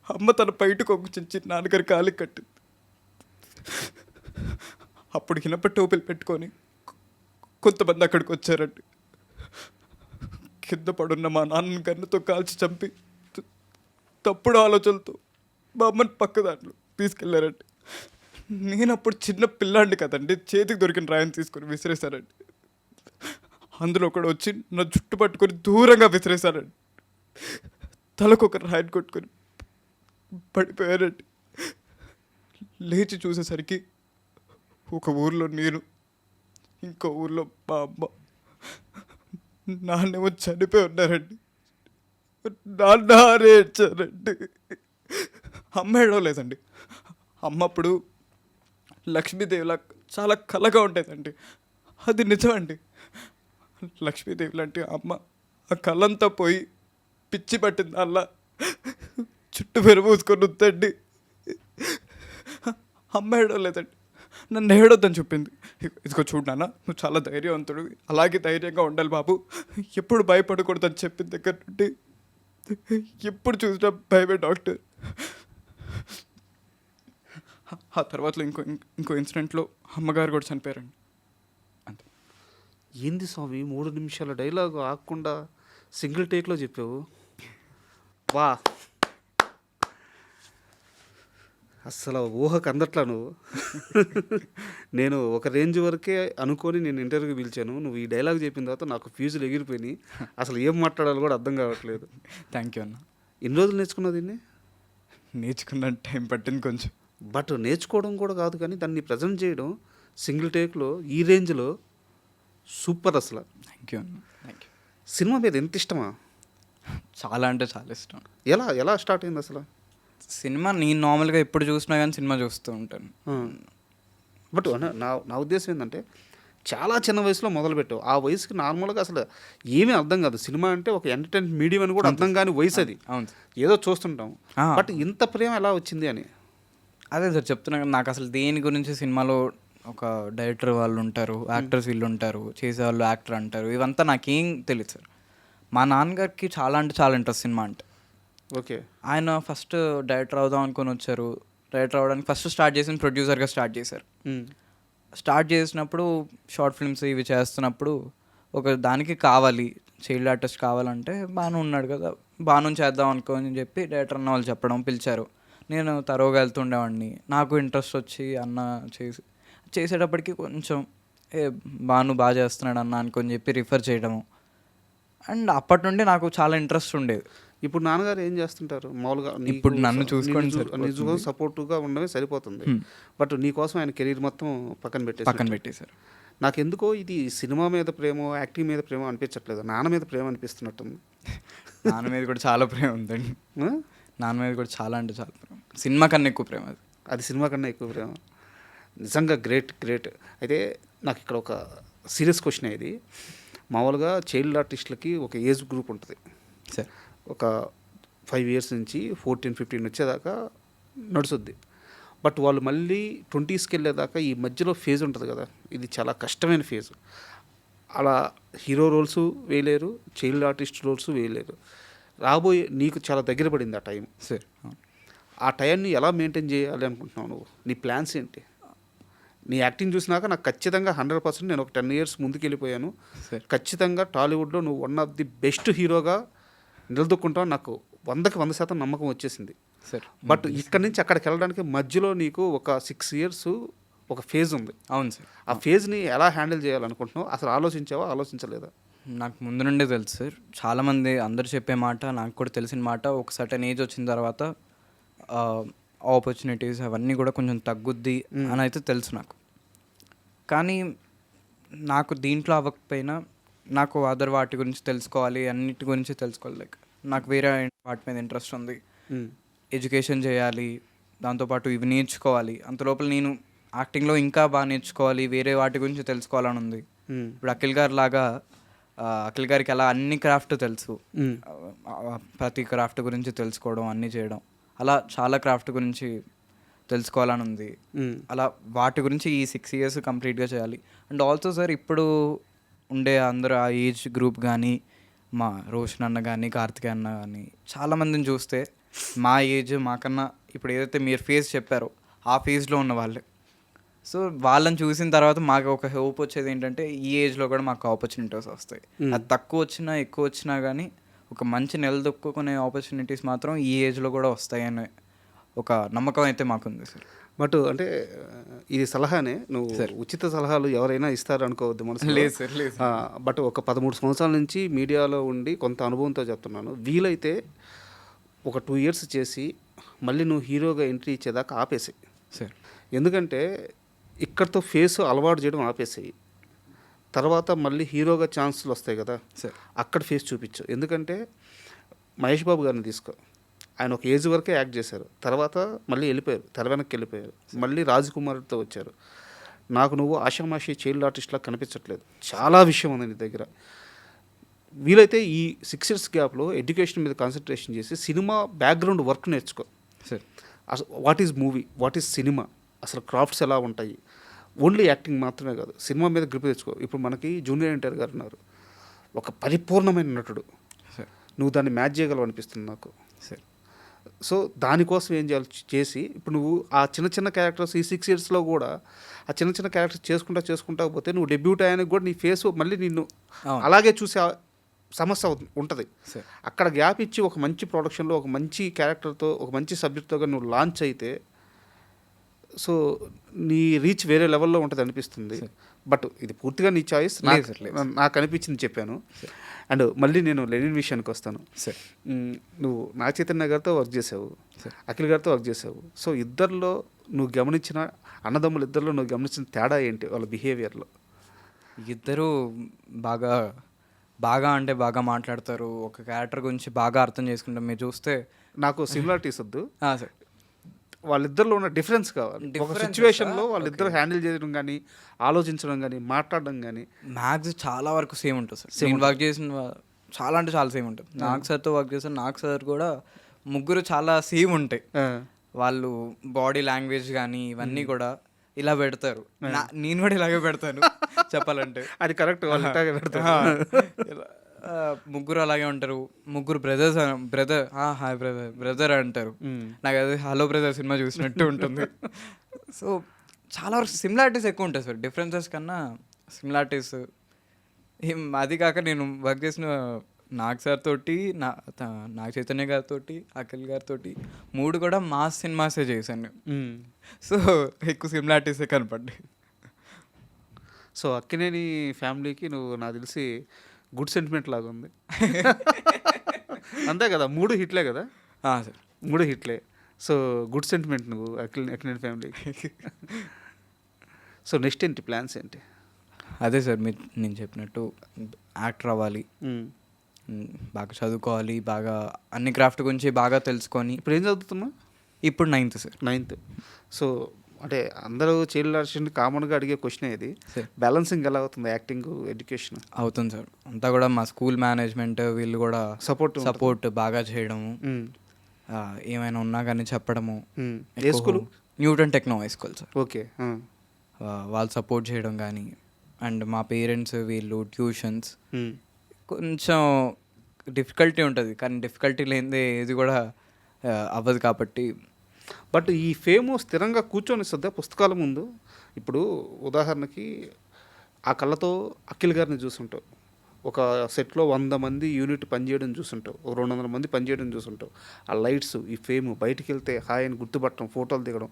అమ్మ తన బయటకు ఒక చించి నాన్నగారి కాలు కట్టింది. అప్పుడు ఇనప టోపీలు పెట్టుకొని కొంతమంది అక్కడికి వచ్చారండి. కింద పడున్న మా నాన్న గన్నుతో కాల్చి చంపి తప్పుడు ఆలోచనలతో మా అమ్మని పక్క దాంట్లో తీసుకెళ్లారండి. నేను అప్పుడు చిన్న పిల్లాండి కదండి, చేతికి దొరికిన రాయిని తీసుకొని విసిరేశారండి. అందులో కూడా వచ్చి నా జుట్టు పట్టుకొని దూరంగా విసిరేశారండి. తలకు ఒక రాయిని కొట్టుకొని పడిపోయారండి. లేచి చూసేసరికి ఒక ఊర్లో నేను, ఇంకో ఊర్లో మా అమ్మ, నాన్నేమో చనిపోయి ఉన్నారండి. నాన్న ఏడ్చారండి. అమ్మ ఏడవలేదండి. అమ్మ అప్పుడు లక్ష్మీదేవిలా చాలా కళగా ఉండేదండి. అది నిజం అండి. లక్ష్మీదేవి లాంటి అమ్మ ఆ కళ్ళంతా పోయి పిచ్చి పట్టింది అలా చుట్టూ పెరుమూసుకొని ఉందండి. అమ్మ ఏడవలేదండి, నన్ను ఏడొద్దని చెప్పింది. ఇదిగో చూడు నాన్న, నువ్వు చాలా ధైర్యవంతుడు, అలాగే ధైర్యంగా ఉండాలి బాబు, ఎప్పుడు భయపడకూడదని చెప్పిన దగ్గర నుండి ఎప్పుడు చూసినా భయమే డాక్టర్. ఆ తర్వాతలో ఇంకో ఇన్సిడెంట్లో అమ్మగారు కూడా చనిపోయారండి. అంతే. ఏంది స్వామి 3 నిమిషాల డైలాగ్ ఆగకుండా సింగిల్ టేక్లో చెప్పావు. వా, అస్సలు ఊహకు అందట్లా నువ్వు. నేను ఒక రేంజ్ వరకే అనుకొని నేను ఇంటర్వ్యూకి పిలిచాను. నువ్వు ఈ డైలాగ్ చెప్పిన తర్వాత నాకు ఫ్యూజులు ఎగిరిపోయినాయి. అసలు ఏం మాట్లాడాలో కూడా అర్థం కావట్లేదు. థ్యాంక్ యూ అన్న. ఎన్ని రోజులు నేర్చుకున్నావు దీన్ని? నేర్చుకున్న టైం పట్టింది కొంచెం. బట్ నేర్చుకోవడం కూడా కాదు, కానీ దాన్ని ప్రజెంట్ చేయడం సింగిల్ టేక్లో ఈ రేంజ్లో సూపర్ అసలు. థ్యాంక్ యూ అన్న, థ్యాంక్ యూ. సినిమా మీద ఎంత ఇష్టమా? చాలా అంటే చాలా ఇష్టం. ఎలా స్టార్ట్ అయింది అసలు సినిమా? నేను నార్మల్గా ఎప్పుడు చూసినా కానీ సినిమా చూస్తూ ఉంటాను. బట్ నా ఉద్దేశం ఏంటంటే చాలా చిన్న వయసులో మొదలుపెట్టావు. ఆ వయసుకి నార్మల్గా అసలు ఏమీ అర్థం కాదు. సినిమా అంటే ఒక ఎంటర్టైన్మెంట్ మీడియం అని కూడా అర్థం కాని వయసు అది. అవును, ఏదో చూస్తుంటాం. బట్ ఇంత ప్రేమ ఎలా వచ్చింది అని. అదే సార్ చెప్తున్నా కదా, నాకు అసలు దేని గురించి సినిమాలో ఒక డైరెక్టర్ వాళ్ళు ఉంటారు, యాక్టర్స్ వీళ్ళు ఉంటారు, చేసేవాళ్ళు యాక్టర్ అంటారు, ఇవంతా నాకేం తెలియదు సార్. మా నాన్నగారికి చాలా అంటే చాలా ఇంట్రెస్ట్ సినిమా అంటే. ఓకే. ఆయన ఫస్ట్ డైరెక్టర్ అవుదాం అనుకొని వచ్చారు. డైరెక్టర్ అవడానికి ఫస్ట్ స్టార్ట్ చేసిన ప్రొడ్యూసర్గా స్టార్ట్ చేశారు. స్టార్ట్ చేసినప్పుడు షార్ట్ ఫిల్మ్స్ ఇవి చేస్తున్నప్పుడు ఒక దానికి కావాలి, చైల్డ్ ఆర్టిస్ట్ కావాలంటే బాను ఉన్నాడు కదా, బాను చేద్దాం అనుకోని చెప్పి డైరెక్టర్ అన్న వాళ్ళు చెప్పడం పిలిచారు. నేను తరోగా వెళ్తుండేవాడిని. నాకు ఇంట్రెస్ట్ వచ్చి అన్న చేసేటప్పటికి కొంచెం బాను బాగా చేస్తున్నాడు అన్న అనుకొని చెప్పి రిఫర్ చేయడము. అండ్ అప్పటి నుండి నాకు చాలా ఇంట్రెస్ట్ ఉండేది. ఇప్పుడు నాన్నగారు ఏం చేస్తుంటారు మామూలుగా? ఇప్పుడు నన్ను చూసుకొని సపోర్టివ్గా ఉండడమే సరిపోతుంది. బట్ నీకోసం ఆయన కెరీర్ మొత్తం పక్కన పెట్టేశారు. నాకెందుకో ఇది సినిమా మీద ప్రేమ, యాక్టింగ్ మీద ప్రేమ అనిపించట్లేదు, నాన్న మీద ప్రేమ అనిపిస్తున్నట్టుంది. నాన్న మీద కూడా చాలా ప్రేమ ఉందండి. నాన్న మీద కూడా చాలా అంటే చాలా ప్రేమ. సినిమా కన్నా ఎక్కువ ప్రేమ అది సినిమా కన్నా ఎక్కువ ప్రేమ. నిజంగా గ్రేట్. అయితే నాకు ఇక్కడ ఒక సీరియస్ క్వశ్చన్. ఇది మామూలుగా చైల్డ్ ఆర్టిస్టులకి ఒక ఏజ్ గ్రూప్ ఉంటుంది సార్. ఒక 5 years నుంచి 14-15 వచ్చేదాకా నడుస్తుంది. బట్ వాళ్ళు మళ్ళీ 20sకి వెళ్ళేదాకా ఈ మధ్యలో ఫేజ్ ఉంటుంది కదా, ఇది చాలా కష్టమైన ఫేజ్. అలా హీరో రోల్స్ వేయలేరు, చైల్డ్ ఆర్టిస్ట్ రోల్స్ వేయలేరు. రాబోయే నీకు చాలా దగ్గర పడింది ఆ టైం సార్. ఆ టైంని ఎలా మెయింటైన్ చేయాలి అనుకుంటున్నావు నువ్వు? నీ ప్లాన్స్ ఏంటి? నీ యాక్టింగ్ చూసినాక నాకు ఖచ్చితంగా 100% నేను ఒక 10 years ముందుకు వెళ్ళిపోయాను. ఖచ్చితంగా టాలీవుడ్లో నువ్వు వన్ ఆఫ్ ది బెస్ట్ హీరోగా నిలదొక్కుంటావు. నాకు 100% నమ్మకం వచ్చేసింది. బట్ ఇక్కడి నుంచి అక్కడికి వెళ్ళడానికి మధ్యలో నీకు ఒక 6 years ఒక ఫేజ్ ఉంది. అవును సార్. ఆ ఫేజ్ని ఎలా హ్యాండిల్ చేయాలనుకుంటున్నావు? అసలు ఆలోచించలేదా? నాకు ముందు నుండే తెలుసు సార్. చాలామంది అందరు చెప్పే మాట, నాకు కూడా తెలిసిన మాట, ఒక సర్టెన్ ఏజ్ వచ్చిన తర్వాత ఆపర్చునిటీస్ అవన్నీ కూడా కొంచెం తగ్గుద్ది అని అయితే తెలుసు నాకు. కానీ నాకు దీంట్లో అవ్వకపోయినా నాకు అదర్ వాటి గురించి తెలుసుకోవాలి, అన్నిటి గురించి తెలుసుకోవాలి. లైక్ నాకు వేరే వాటి మీద ఇంట్రెస్ట్ ఉంది, ఎడ్యుకేషన్ చేయాలి, దాంతోపాటు ఇవి నేర్చుకోవాలి. అంతలోపల నేను యాక్టింగ్లో ఇంకా బాగా నేర్చుకోవాలి, వేరే వాటి గురించి తెలుసుకోవాలని ఉంది. ఇప్పుడు అఖిల్ గారికి అలా అన్ని క్రాఫ్ట్ తెలుసు, ప్రతి క్రాఫ్ట్ గురించి తెలుసుకోవడం, అన్నీ చేయడం, అలా చాలా క్రాఫ్ట్ గురించి తెలుసుకోవాలని ఉంది. అలా వాటి గురించి ఈ 6 years కంప్లీట్గా చేయాలి. అండ్ ఆల్సో సార్, ఇప్పుడు ఉండే అందరూ ఆ ఏజ్ గ్రూప్ కానీ, మా రోషన్ అన్న కానీ, కార్తికేయ అన్న కానీ, చాలామందిని చూస్తే మా ఏజ్ మాకన్నా ఇప్పుడు ఏదైతే మీరు ఫేజ్ చెప్పారో ఆ ఫేజ్లో ఉన్న వాళ్ళే. సో వాళ్ళని చూసిన తర్వాత మాకు ఒక హోప్ వచ్చేది ఏంటంటే ఈ ఏజ్లో కూడా మాకు ఆపర్చునిటీస్ వస్తాయి. అది తక్కువ వచ్చినా ఎక్కువ వచ్చినా కానీ ఒక మంచి నిలదొక్కునే ఆపర్చునిటీస్ మాత్రం ఈ ఏజ్లో కూడా వస్తాయనే ఒక నమ్మకం అయితే మాకుంది సార్. బట్ అంటే ఇది సలహానే, నువ్వు ఉచిత సలహాలు ఎవరైనా ఇస్తారు అనుకోవద్దు మనసు. లేదు సార్, లేదు. బట్ ఒక 13 సంవత్సరాల నుంచి మీడియాలో ఉండి కొంత అనుభవంతో చెప్తున్నాను, వీలైతే ఒక 2 years చేసి మళ్ళీ నువ్వు హీరోగా ఎంట్రీ ఇచ్చేదాకా ఆపేసాయి సార్. ఎందుకంటే ఇక్కడితో ఫేస్ అలవాటు చేయడం ఆపేసాయి. తర్వాత మళ్ళీ హీరోగా ఛాన్సులు వస్తాయి కదా, సార్, అక్కడ ఫేస్ చూపించు. ఎందుకంటే మహేష్ బాబు గారిని తీసుకో, ఆయన ఒక ఏజ్ వరకే యాక్ట్ చేశారు, తర్వాత మళ్ళీ వెళ్ళిపోయారు, తెర వెనక్కి వెళ్ళిపోయారు, మళ్ళీ రాజకుమార్తో వచ్చారు. నాకు నువ్వు ఆషామాషి చైల్డ్ ఆర్టిస్ట్లా కనిపించట్లేదు, చాలా విషయం ఉంది నీ దగ్గర. వీలైతే ఈ 6 years గ్యాప్లో ఎడ్యుకేషన్ మీద కాన్సన్ట్రేషన్ చేసి సినిమా బ్యాక్గ్రౌండ్ వర్క్ నేర్చుకో. సార్ అసలు what is movie, what is cinema, అసలు క్రాఫ్ట్స్ ఎలా ఉంటాయి, ఓన్లీ యాక్టింగ్ మాత్రమే కాదు, సినిమా మీద గ్రిప్ తెచ్చుకో. ఇప్పుడు మనకి జూనియర్ ఎన్టీఆర్ గారు ఉన్నారు, ఒక పరిపూర్ణమైన నటుడు, సార్ నువ్వు దాన్ని మ్యాచ్ చేయగలవు అనిపిస్తుంది నాకు. సార్ సో దానికోసం ఏం చేయాలి చేసి, ఇప్పుడు నువ్వు ఆ చిన్న చిన్న క్యారెక్టర్స్ ఈ 6 yearsలో కూడా ఆ చిన్న చిన్న క్యారెక్టర్స్ చేసుకుంటా పోతే నువ్వు డెబ్యూట్ అయ్యానికి కూడా నీ ఫేస్ మళ్ళీ నిన్ను అలాగే చూసే సమస్య ఉంటుంది. సార్ అక్కడ గ్యాప్ ఇచ్చి ఒక మంచి ప్రొడక్షన్లో ఒక మంచి క్యారెక్టర్తో ఒక మంచి సబ్జెక్ట్తో నువ్వు లాంచ్ అయితే సో నీ రీచ్ వేరే లెవెల్లో ఉంటుంది అనిపిస్తుంది. బట్ ఇది పూర్తిగా నీ చాయిస్, నాకు అనిపించింది చెప్పాను. అండ్ మళ్ళీ నేను లెనిన్ విషయానికి వస్తాను. నువ్వు నాగ చైతన్య గారితో వర్క్ చేసావు, అఖిల్ గారితో వర్క్ చేసావు. సో ఇద్దరిలో నువ్వు గమనించిన అన్నదమ్ములు ఇద్దరిలో నువ్వు గమనించిన తేడా ఏంటి వాళ్ళ బిహేవియర్లో? ఇద్దరు బాగా బాగా అంటే బాగా మాట్లాడతారు, ఒక క్యారెక్టర్ గురించి బాగా అర్థం చేసుకుంటాం. మీరు చూస్తే నాకు సిమిలారిటీస్ వద్దు, సార్ వాళ్ళిద్దరిలో ఉన్న డిఫరెన్స్ కావాలి. ఒక సిచ్యువేషన్లో వాళ్ళిద్దరు హ్యాండిల్ చేయడం కానీ, ఆలోచించడం కానీ, మాట్లాడడం కానీ మ్యాథ్స్ చాలా వరకు సేమ్ ఉంటుంది సార్. నేను వర్క్ చేసిన చాలా అంటే చాలా సేమ్ ఉంటుంది. నాగ్ సార్తో వర్క్ చేసిన నాగ్ సార్ కూడా ముగ్గురు చాలా సేమ్ ఉంటాయి. వాళ్ళు బాడీ లాంగ్వేజ్ కానీ ఇవన్నీ కూడా ఇలా పెడతారు. నేను కూడా ఇలాగే పెడతాను చెప్పాలంటే. అది కరెక్ట్, వాళ్ళు ఇలాగే పెడతారు. ముగ్గురు అలాగే ఉంటారు. ముగ్గురు బ్రదర్ హాయ్ బ్రదర్ అంటారు. నాకు అది హలో బ్రదర్ సినిమా చూసినట్టు ఉంటుంది. సో చాలా వరకు సిమిలారిటీస్ ఎక్కువ ఉంటాయి సార్, డిఫరెన్సెస్ కన్నా సిమిలారిటీస్. అది కాక నేను వర్క్ చేసిన నాగ్ సార్ తోటి, నాగ చైతన్య గారితో, అఖిల్ గారితో 3 కూడా మాస్ సినిమాసే చేశాను. సో ఎక్కువ సిమిలారిటీసే కనపడ్డాయి. సో అక్కినేని ఫ్యామిలీకి నువ్వు నాకు తెలిసి గుడ్ సెంటిమెంట్ లాగా ఉంది. అంతే కదా, 3 హిట్లే కదా సార్, 3 హిట్లే. సో గుడ్ సెంటిమెంట్ నువ్వు అక్కినేని ఫ్యామిలీకి. సో నెక్స్ట్ ఏంటి ప్లాన్స్ ఏంటి? అదే సార్ నేను చెప్పినట్టు యాక్టర్ అవ్వాలి, బాగా చదువుకోవాలి, బాగా అన్ని క్రాఫ్ట్ గురించి బాగా తెలుసుకొని. ఇప్పుడు ఏం చదువుతున్నా? ఇప్పుడు 9th సార్. 9th. సో అంటే అందరూ చైల్డ్ ఆర్టిస్ట్ కామన్గా అడిగే క్వశ్చన్ ఇది, బ్యాలెన్సింగ్ ఎలా అవుతుంది యాక్టింగ్ ఎడ్యుకేషన్? అవుతుంది సార్, అంతా కూడా మా స్కూల్ మేనేజ్మెంట్ వీళ్ళు కూడా సపోర్ట్ బాగా చేయడము, ఏమైనా ఉన్నా కానీ చెప్పడము. ఏ school? Newton techno high school sir. Okay. వాళ్ళు సపోర్ట్ చేయడం కానీ, అండ్ మా పేరెంట్స్ వీళ్ళు ట్యూషన్స్. కొంచెం డిఫికల్టీ ఉంటుంది, కానీ డిఫికల్టీ లేనిదే ఏది కూడా అవ్వదు కాబట్టి. బట్ ఈ ఫేము స్థిరంగా కూర్చొని ఇస్తుందా పుస్తకాల ముందు? ఇప్పుడు ఉదాహరణకి ఆ కళ్ళతో అఖిల్ గారిని చూసుంటావు, ఒక సెట్లో 100 మంది యూనిట్ పనిచేయడం చూసుంటావు, 200 మంది పనిచేయడం చూసుంటావు. ఆ లైట్స్, ఈ ఫేము, బయటికి వెళ్తే హాయ్ అని గుర్తుపట్టడం, ఫోటోలు దిగడం,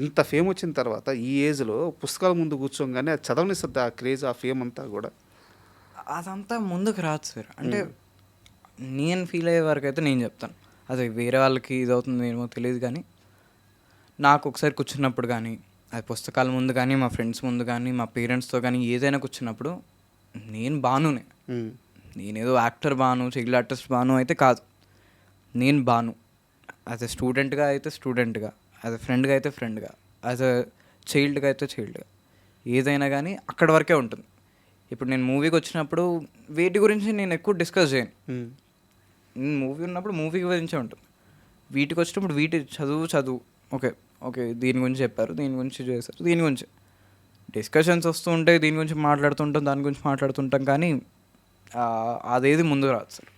ఇంత ఫేమ్ వచ్చిన తర్వాత ఈ ఏజ్లో పుస్తకాల ముందు కూర్చోగానే అది చదవనిస్తుంది ఆ క్రేజ్, ఆ ఫేమ్ అంతా కూడా. అదంతా ముందుకు రాదు సార్. అంటే నేను ఫీల్ అయ్యే వరకు అయితే నేను చెప్తాను, అది వేరే వాళ్ళకి ఇది అవుతుంది ఏమో తెలియదు, కానీ నాకు ఒకసారి కూర్చున్నప్పుడు కానీ, అది పుస్తకాల ముందు కానీ, మా ఫ్రెండ్స్ ముందు కానీ, మా పేరెంట్స్తో కానీ ఏదైనా కూర్చున్నప్పుడు నేను బానునే. నేనేదో యాక్టర్ బాను, చైల్డ్ ఆర్టిస్ట్ బాను అయితే కాదు. నేను బాను యాజ్ ఎ స్టూడెంట్గా అయితే స్టూడెంట్గా, యాజ్ ఎ ఫ్రెండ్గా అయితే ఫ్రెండ్గా, యాజ్ ఎ చైల్డ్గా అయితే చైల్డ్గా, ఏదైనా కానీ అక్కడ వరకే ఉంటుంది. ఇప్పుడు నేను మూవీకి వచ్చినప్పుడు వీటి గురించి నేను ఎక్కువ డిస్కస్ చేయను. నేను మూవీ ఉన్నప్పుడు మూవీ గురించే ఉంటుంది. వీటికి వచ్చినప్పుడు వీటి చదువు ఓకే దీని గురించి చెప్పారు, దీని గురించి చేశారు, దీని గురించి డిస్కషన్స్ వస్తూ ఉంటాయి, దీని గురించి మాట్లాడుతుంటాం, దాని గురించి మాట్లాడుతుంటాం, కానీ అదేది ముందు రాదు సార్.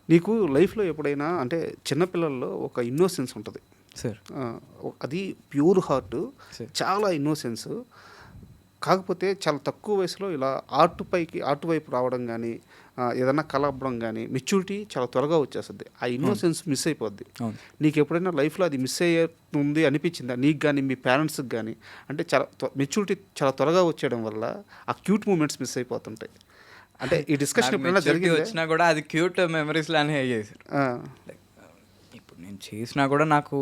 నీకు లైఫ్లో ఎప్పుడైనా అంటే చిన్నపిల్లల్లో ఒక ఇన్నోసెన్స్ ఉంటుంది సార్, అది ప్యూర్ హార్ట్, చాలా ఇన్నోసెన్స్. కాకపోతే చాలా తక్కువ వయసులో ఇలా ఆర్ట్ వైపు రావడం కానీ, ఏదన్నా కలపడం కానీ, మెచ్యూరిటీ చాలా త్వరగా వచ్చేస్తుంది. ఆ ఇన్నోసెన్స్ మిస్ అయిపోద్ది. నీకు ఎప్పుడైనా లైఫ్లో అది మిస్ అయ్యేది అనిపించిందా నీకు కానీ, మీ పేరెంట్స్కి కానీ? అంటే చాలా మెచ్యూరిటీ చాలా త్వరగా వచ్చేయడం వల్ల ఆ క్యూట్ మూమెంట్స్ మిస్ అయిపోతుంటాయి. అంటే ఈ డిస్కషన్ ఎప్పుడైనా జరిగి వచ్చినా కూడా అది క్యూట్ మెమరీస్ లానే అయ్యాయి సార్. ఇప్పుడు నేను చేసినా కూడా నాకు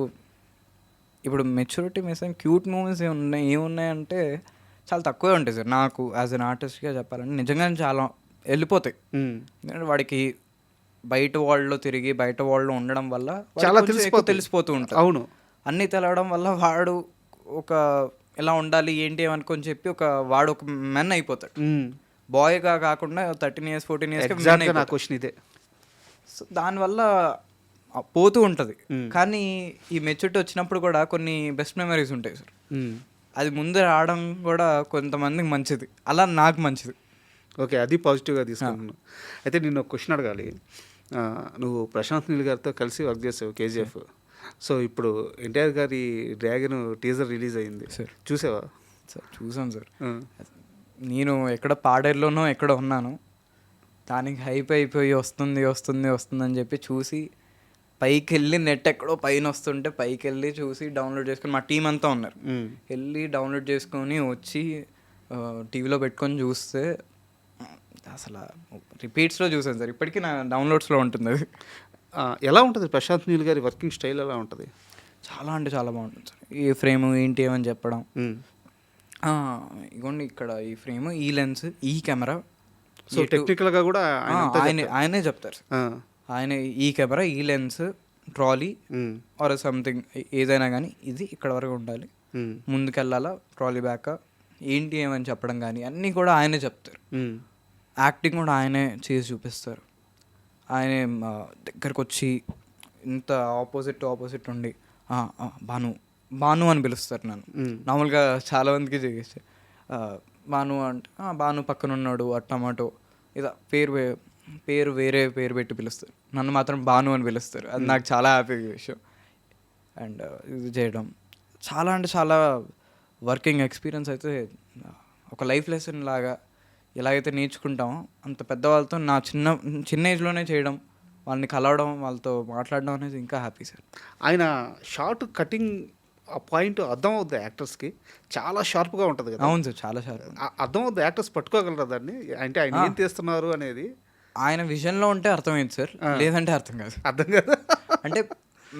ఇప్పుడు మెచ్యూరిటీ మిస్ అయిన క్యూట్ మూమెంట్స్ ఏమున్నాయంటే చాలా తక్కువే ఉంటాయి సార్. నాకు యాజ్ అన్ ఆర్టిస్ట్గా చెప్పాలంటే నిజంగానే చాలా వెళ్ళిపోతాయి. ఎందుకంటే వాడికి బయట వరల్డ్లో తిరిగి బయట వరల్డ్లో ఉండడం వల్ల వాడికి చాలా కొంచెం ఎక్కువ తెలిసిపోతూ ఉంటుంది. అవును. అన్నీ తెలవడం వల్ల వాడు ఒక ఎలా ఉండాలి ఏంటి అనుకొని చెప్పి వాడు ఒక మెన్ అయిపోతాడు. బాయ్గా కాకుండా 13 years 14 years ఎగ్జాక్ట్గా నా క్వశ్చన్ ఇదే. సో దానివల్ల పోతూ ఉంటుంది. కానీ ఈ మెచ్యూరిటీ వచ్చినప్పుడు కూడా కొన్ని బెస్ట్ మెమరీస్ ఉంటాయి సార్. అది ముందు రావడం కూడా కొంతమందికి మంచిది, అలా నాకు మంచిది. ఓకే, అది పాజిటివ్గా తీసుకున్నాను. అయితే నేను ఒక క్వశ్చన్ అడగాలి. నువ్వు ప్రశాంత్ నీల్ గారితో కలిసి వర్క్ చేసావు కేజీఎఫ్. సో ఇప్పుడు ఎన్టీఆర్ గారి డ్రాగన్ టీజర్ రిలీజ్ అయింది సార్. చూసావా? సార్ చూసాను సార్. నేను ఎక్కడ పాడేరులోనో ఎక్కడ ఉన్నాను, దానికి హైప్ అయిపోయి వస్తుంది వస్తుంది వస్తుంది అని చెప్పి చూసి పైకి వెళ్ళి నెట్ ఎక్కడో పైన వస్తుంటే పైకి వెళ్ళి చూసి డౌన్లోడ్ చేసుకొని మా టీం అంతా ఉన్నారు, వెళ్ళి డౌన్లోడ్ చేసుకొని వచ్చి టీవీలో పెట్టుకొని చూస్తే అసలు రిపీట్స్లో చూసాను సార్. ఇప్పటికీ నా డౌన్లోడ్స్లో ఉంటుంది అది. ఎలా ఉంటుంది ప్రశాంత్ నీల్ గారి వర్కింగ్ స్టైల్? ఎలా ఉంటుంది? చాలా అంటే చాలా బాగుంటుంది సార్. ఈ ఫ్రేమ్ ఏంటి ఏమని చెప్పడం, ఇగోండి ఇక్కడ ఈ ఫ్రేమ్, ఈ లెన్స్, ఈ కెమెరా. సో టెక్నికల్గా కూడా ఆయనే చెప్తారు సార్. ఆయన ఈ కెమెరా, ఈ లెన్స్, ట్రాలీ ఆర్ సంథింగ్ ఏదైనా కానీ ఇది ఇక్కడ వరకు ఉండాలి, ముందుకెళ్ళాలా, ట్రాలీ బ్యాక్ ఏంటి ఏమని చెప్పడం కానీ అన్నీ కూడా ఆయనే చెప్తారు. యాక్టింగ్ కూడా ఆయనే చేసి చూపిస్తారు. ఆయనే దగ్గరకు వచ్చి ఇంత ఆపోజిట్ ఉండి భాను అని పిలుస్తారు నన్ను. నార్మల్గా చాలా మందికి చేస్తే భాను అంటే భాను పక్కన ఉన్నాడు టమాటో ఇదా పేరు వేరే పేరు పెట్టి పిలుస్తారు, నన్ను మాత్రం భాను అని పిలుస్తారు. అది నాకు చాలా హ్యాపీ విషయం. అండ్ ఇది చేయడం చాలా అంటే చాలా వర్కింగ్ ఎక్స్పీరియన్స్ అయితే ఒక లైఫ్ లెసన్ లాగా ఎలాగైతే నేర్చుకుంటామో అంత పెద్దవాళ్ళతో నా చిన్న ఏజ్లోనే చేయడం, వాళ్ళని కలవడం, వాళ్ళతో మాట్లాడడం అనేది ఇంకా హ్యాపీ సార్. ఆయన షార్ట్ కటింగ్ ఆ పాయింట్ అర్థం అవుద్ది యాక్టర్స్కి, చాలా షార్ప్గా ఉంటుంది కదా. అవును సార్, చాలా షార్ప్. అర్థం అవుద్ది, యాక్టర్స్ పట్టుకోగలరు దాన్ని, అంటే ఆయన ఏం తీస్తున్నారు అనేది. ఆయన విజన్లో ఉంటే అర్థమైంది సార్, లేదంటే అర్థం కాదు. అర్థం కాదు అంటే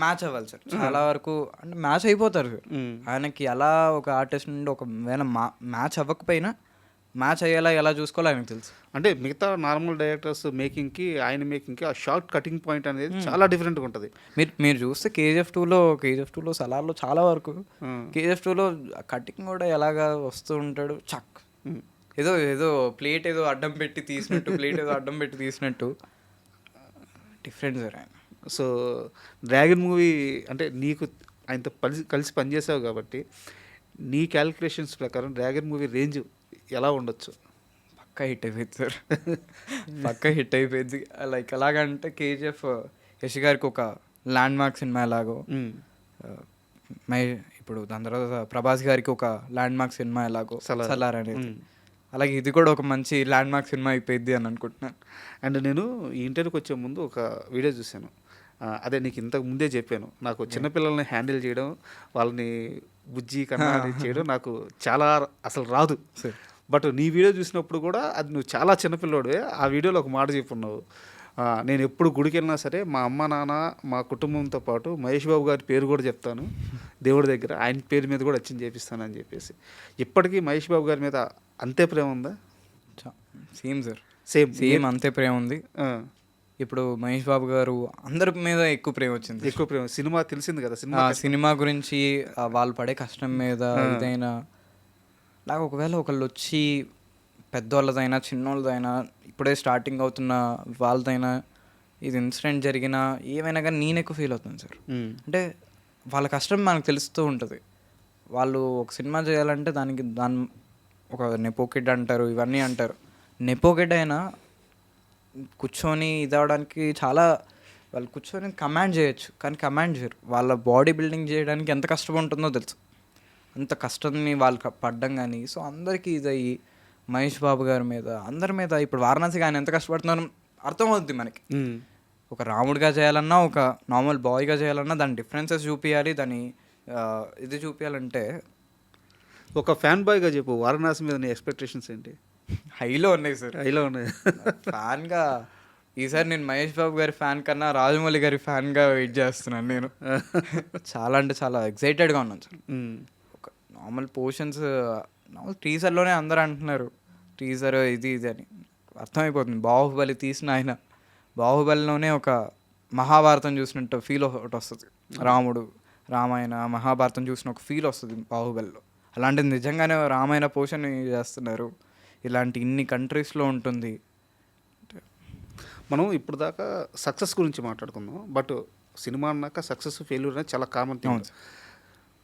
మ్యాచ్ అవ్వాలి సార్. చాలా వరకు అంటే మ్యాచ్ అయిపోతారు సార్. ఆయనకి ఎలా ఒక ఆర్టిస్ట్ నుండి ఒకవేళ మ్యాచ్ అవ్వకపోయినా మ్యాచ్ అయ్యేలా ఎలా చూసుకోవాలో ఆయనకు తెలుసు. అంటే మిగతా నార్మల్ డైరెక్టర్స్ మేకింగ్కి ఆయన మేకింగ్కి ఆ షార్ట్ కటింగ్ పాయింట్ అనేది చాలా డిఫరెంట్గా ఉంటుంది. మీరు చూస్తే కేజీఎఫ్ టూలో సలార్లో చాలా వరకు కేజీఎఫ్ టూలో కటింగ్ కూడా ఎలాగా వస్తూ ఉంటాడు, చక్ ఏదో ప్లేట్ ఏదో అడ్డం పెట్టి తీసినట్టు డిఫరెంట్ సార్ ఆయన. సో డ్రాగన్ మూవీ అంటే నీకు ఆయనతో కలిసి పనిచేసావు కాబట్టి నీ క్యాలిక్యులేషన్స్ ప్రకారం డ్రాగన్ మూవీ రేంజ్ ఎలా ఉండొచ్చు? పక్కా హిట్ అయిపోయింది సార్, పక్కా హిట్ అయిపోయింది. లైక్ ఎలాగంటే కేజీఎఫ్ యష్ గారికి ఒక ల్యాండ్ మార్క్ సినిమా ఎలాగో, ఇప్పుడు దాని తర్వాత ప్రభాస్ గారికి ఒక ల్యాండ్ మార్క్ సినిమా ఎలాగో సలార్ అనేది, అలాగే ఇది కూడా ఒక మంచి ల్యాండ్ మార్క్ సినిమా అయిపోయింది అని అనుకుంటున్నాను. అండ్ నేను ఈ ఇంటర్వ్యూకి వచ్చే ముందు ఒక వీడియో చూశాను, అదే నీకు ఇంతకు ముందే చెప్పాను, నాకు చిన్నపిల్లల్ని హ్యాండిల్ చేయడం, వాళ్ళని బుజ్జి కన్నా చేయడం నాకు చాలా అసలు రాదు. బట్ నీ వీడియో చూసినప్పుడు కూడా అది నువ్వు చాలా చిన్నపిల్లోడే. ఆ వీడియోలో ఒక మాట చెప్పున్నావు, నేను ఎప్పుడు గుడికి వెళ్ళినా సరే మా అమ్మ నాన్న మా కుటుంబంతో పాటు మహేష్ బాబు గారి పేరు కూడా చెప్తాను దేవుడి దగ్గర, ఆయన పేరు మీద కూడా వచ్చింది చేపిస్తాను అని చెప్పేసి. ఇప్పటికీ మహేష్ బాబు గారి మీద అంతే ప్రేమ ఉందా? సేమ్ సార్, సేమ్ అంతే ప్రేమ ఉంది. ఇప్పుడు మహేష్ బాబు గారు అందరి మీద ఎక్కువ ప్రేమ వచ్చింది. ఎక్కువ ప్రేమ, సినిమా తెలిసింది కదా, సినిమా గురించి వాళ్ళు పడే కష్టం మీద ఇదైనా నాకు ఒకవేళ ఒకళ్ళు వచ్చి పెద్దవాళ్ళదైనా చిన్నోళ్ళదైనా ఇప్పుడే స్టార్టింగ్ అవుతున్న వాళ్ళదైనా ఇది ఇన్సిడెంట్ జరిగినా ఏమైనా కానీ నేను ఎక్కువ ఫీల్ అవుతాను సార్. అంటే వాళ్ళ కష్టం మనకు తెలుస్తూ ఉంటుంది. వాళ్ళు ఒక సినిమా చేయాలంటే దాని ఒక నెపోకిడ్ అంటారు, ఇవన్నీ అంటారు. నెపోకిడ్ అయినా కూర్చొని ఇదవడానికి చాలా వాళ్ళు కూర్చొని కమాండ్ చేయొచ్చు, కానీ కమాండ్ చేయరు. వాళ్ళ బాడీ బిల్డింగ్ చేయడానికి ఎంత కష్టం ఉంటుందో తెలుసు, అంత కష్టాన్ని వాళ్ళు పడ్డం. కానీ సో అందరికీ ఇదయ్యి మహేష్ బాబు గారి మీద అందరి మీద ఇప్పుడు వారణాసి ఆయన ఎంత కష్టపడుతున్నారో అర్థమవుద్ది మనకి. ఒక రాముడిగా చేయాలన్నా ఒక నార్మల్ బాయ్గా చేయాలన్నా దాని డిఫరెన్సెస్ చూపించాలి, దాని ఇది చూపించాలంటే. ఒక ఫ్యాన్ బాయ్గా చెప్పు, వారణాసి మీద నీ ఎక్స్పెక్టేషన్స్ ఏంటి? హైలో ఉన్నాయి సార్, హైలో ఉన్నాయి. ఫ్యాన్గా ఈసారి నేను మహేష్ బాబు గారి ఫ్యాన్ కన్నా రాజమౌళి గారి ఫ్యాన్గా వెయిట్ చేస్తున్నాను నేను. చాలా అంటే చాలా ఎక్సైటెడ్గా ఉన్నాను సార్. ఒక నార్మల్ పోర్షన్స్ నార్మల్ టీజర్లోనే అందరూ అంటున్నారు టీజర్ ఇది అని, అర్థమైపోతుంది. బాహుబలి తీసిన ఆయన బాహుబలిలోనే ఒక మహాభారతం చూసినట్టు ఫీల్ ఒకటి వస్తుంది. రాముడు రామాయణ మహాభారతం చూసిన ఒక ఫీల్ వస్తుంది బాహుబలిలో. అలాంటిది నిజంగానే రామాయణ పోషణ చేస్తున్నారు. ఇలాంటి ఇన్ని కంట్రీస్లో ఉంటుంది. మనం ఇప్పుడు దాకా సక్సెస్ గురించి మాట్లాడుకుందాం, బట్ సినిమా అన్నాక సక్సెస్ ఫెయిల్యూర్ అనేది చాలా కామన్ థింగ్.